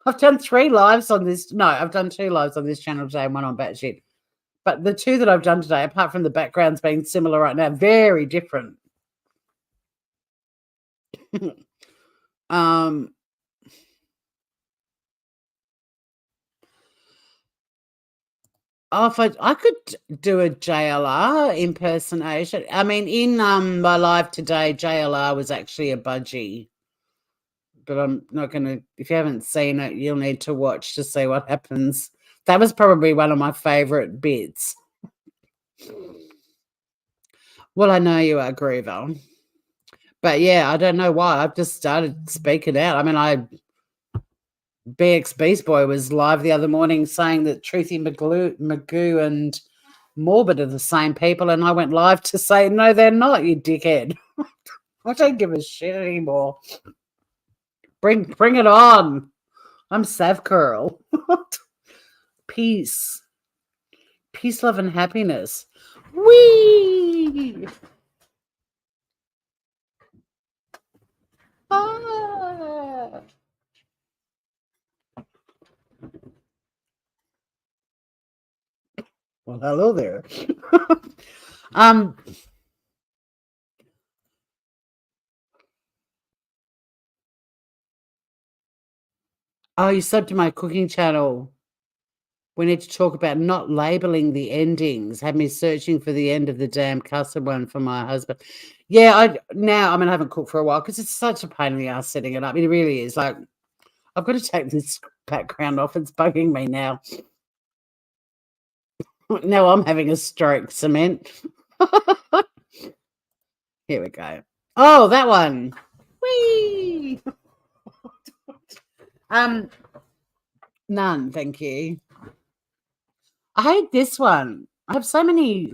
I've done 3 lives on this. No, I've done 2 lives on this channel today and one on Batshit. But the 2 that I've done today, apart from the backgrounds being similar right now, very different. Oh, if I could do a JLR impersonation. I mean, in my live today, JLR was actually a budgie. But I'm not going to, if you haven't seen it, you'll need to watch to see what happens. That was probably one of my favourite bits. Well, I know you are, Groover. But yeah, I don't know why. I've just started speaking out. I mean, BX Beast Boy was live the other morning saying that Truthy Magoo and Morbid are the same people, and I went live to say, no, they're not, you dickhead. I don't give a shit anymore. Bring it on. I'm Sav Curl. Peace. Peace, love, and happiness. Whee! Ah. Well, hello there. Oh, you subbed to my cooking channel. We need to talk about not labeling the endings. Had me searching for the end of the damn custard one for my husband. Yeah, I haven't cooked for a while because it's such a pain in the ass setting it up. It really is. Like, I've got to take this background off. It's bugging me now. Now I'm having a stroke, Cement. Here we go. Oh, that one. Whee! None, thank you. I hate this one. I have so many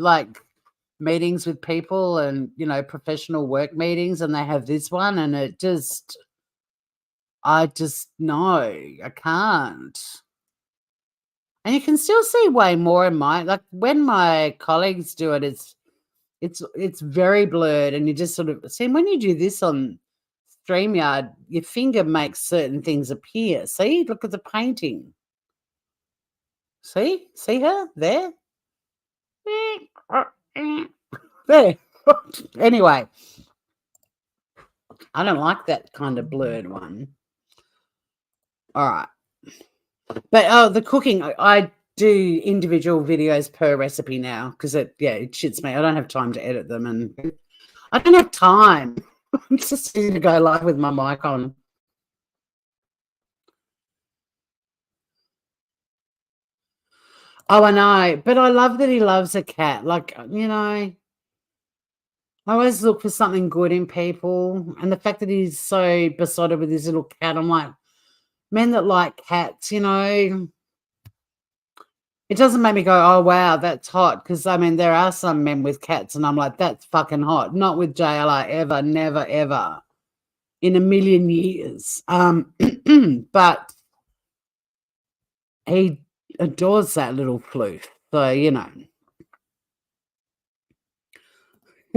meetings with people and professional work meetings, and they have this one, and I just no, I can't. And you can still see way more in mine. Like when my colleagues do it, it's very blurred, and you just sort of see when you do this on StreamYard, your finger makes certain things appear. See, look at the painting. See her there? There. Anyway, I don't like that kind of blurred one. All right. But the cooking, I do individual videos per recipe now because it shits me. I don't have time to edit them, and I don't have time. It's just easy to go live with my mic on. Oh, I know. But I love that he loves a cat. I always look for something good in people. And the fact that he's so besotted with his little cat, I'm like, men that like cats, it doesn't make me go, oh, wow, that's hot. Because, I mean, there are some men with cats, and I'm like, that's fucking hot. Not with JLR ever, never, ever. In a million years. But he adores that little floof. So,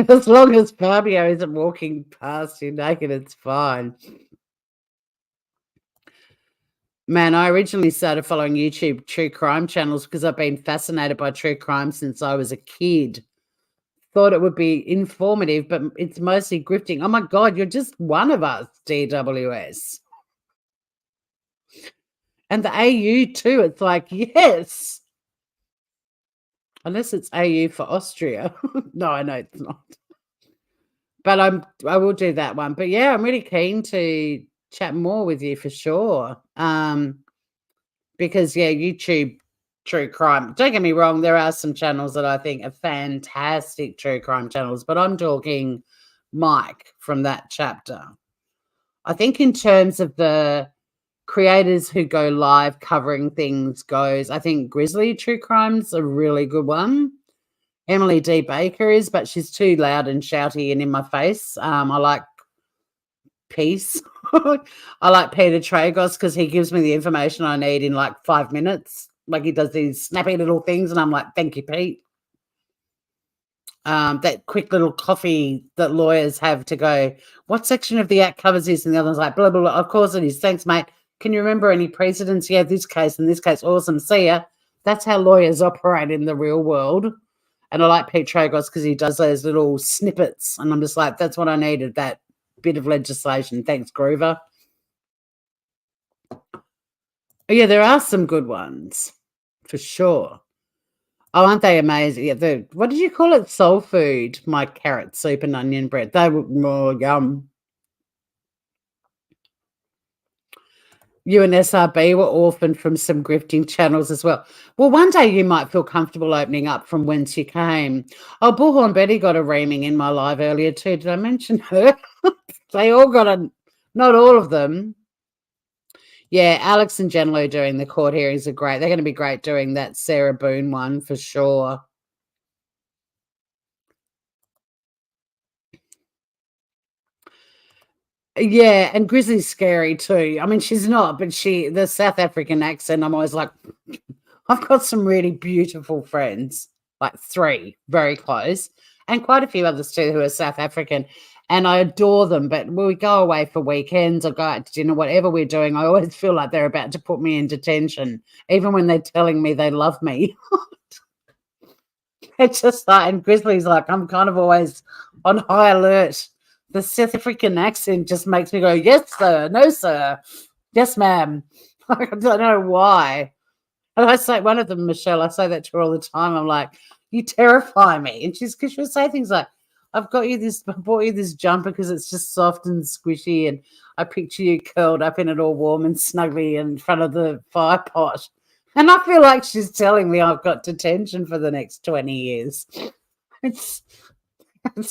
as long as Fabio isn't walking past you naked, it's fine. Man, I originally started following YouTube true crime channels because I've been fascinated by true crime since I was a kid. Thought it would be informative, but it's mostly grifting. Oh, my God, you're just one of us, DWS. And the AU too. It's like, yes. Unless it's AU for Austria. No, I know it's not. But I will do that one. But yeah, I'm really keen to chat more with you for sure. Because YouTube true crime. Don't get me wrong, there are some channels that I think are fantastic true crime channels, but I'm talking Mike from that chapter. I think in terms of the creators who go live covering things I think Grizzly True Crime's a really good one. Emily D. Baker is, but she's too loud and shouty and in my face. I like Peace. I like Peter Tragos because he gives me the information I need in 5 minutes. Like he does these snappy little things, and I'm like, thank you, Pete. That quick little coffee that lawyers have to go, what section of the act covers this? And the other one's like, blah, blah, blah. Of course it is. Thanks, mate. Can you remember any precedents? Yeah, this case and this case. Awesome. See ya. That's how lawyers operate in the real world. And I like Pete Tragos because he does those little snippets. And I'm just like, that's what I needed, that bit of legislation. Thanks, Groover. Yeah, there are some good ones for sure. Oh, aren't they amazing? Yeah, what did you call it? Soul food. My carrot soup and onion bread. They were more yum. You and SRB were orphaned from some grifting channels as well. Well, one day you might feel comfortable opening up from whence you came. Oh, Bullhorn Betty got a reaming in my live earlier too. Did I mention her? They all got a, not all of them. Yeah, Alex and Jen Lou doing the court hearings are great. They're going to be great doing that Sarah Boone one for sure. Yeah, and Grizzly's scary too. I mean, she's not, but the South African accent, I'm always like, I've got some really beautiful friends, like 3, very close, and quite a few others too who are South African, and I adore them. But when we go away for weekends or go out to dinner, whatever we're doing, I always feel like they're about to put me in detention, even when they're telling me they love me. It's just like, and Grizzly's like, I'm kind of always on high alert. The South African accent just makes me go, yes, sir, no, sir, yes, ma'am. I don't know why. And I say, one of them, Michelle, I say that to her all the time. I'm like, you terrify me. And because she'll say things like, I bought you this jumper because it's just soft and squishy. And I picture you curled up in it all warm and snuggly in front of the fire pot. And I feel like she's telling me I've got detention for the next 20 years.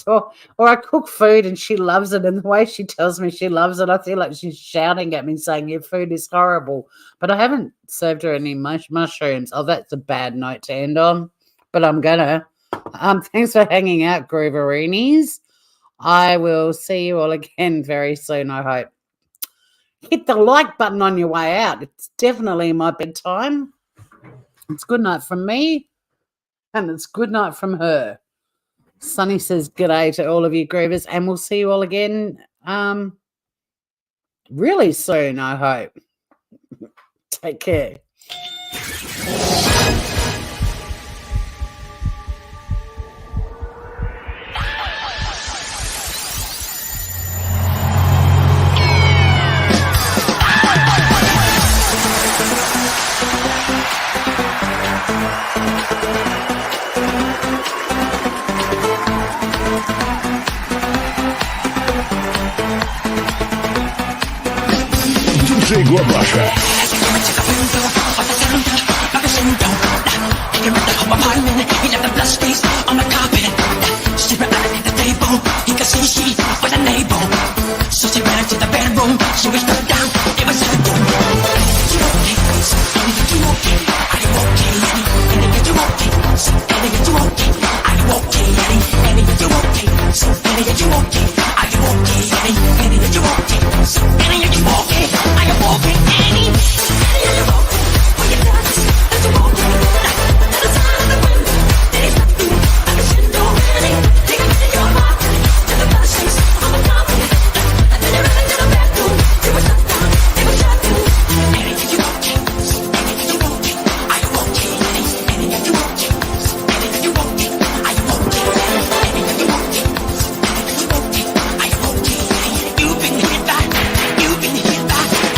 Or I cook food and she loves it, and the way she tells me she loves it, I feel like she's shouting at me saying your food is horrible. But I haven't served her any mushrooms. Oh, that's a bad note to end on, but I'm gonna. Thanks for hanging out, Grooverinis. I will see you all again very soon, I hope. Hit the like button on your way out. It's definitely my bedtime. It's good night from me, and it's good night from her. Sunny says g'day to all of you groovers, and we'll see you all again really soon, I hope. Take care. Chegou a baixa. So she ran to the bedroom, she was struck down, it was her doom.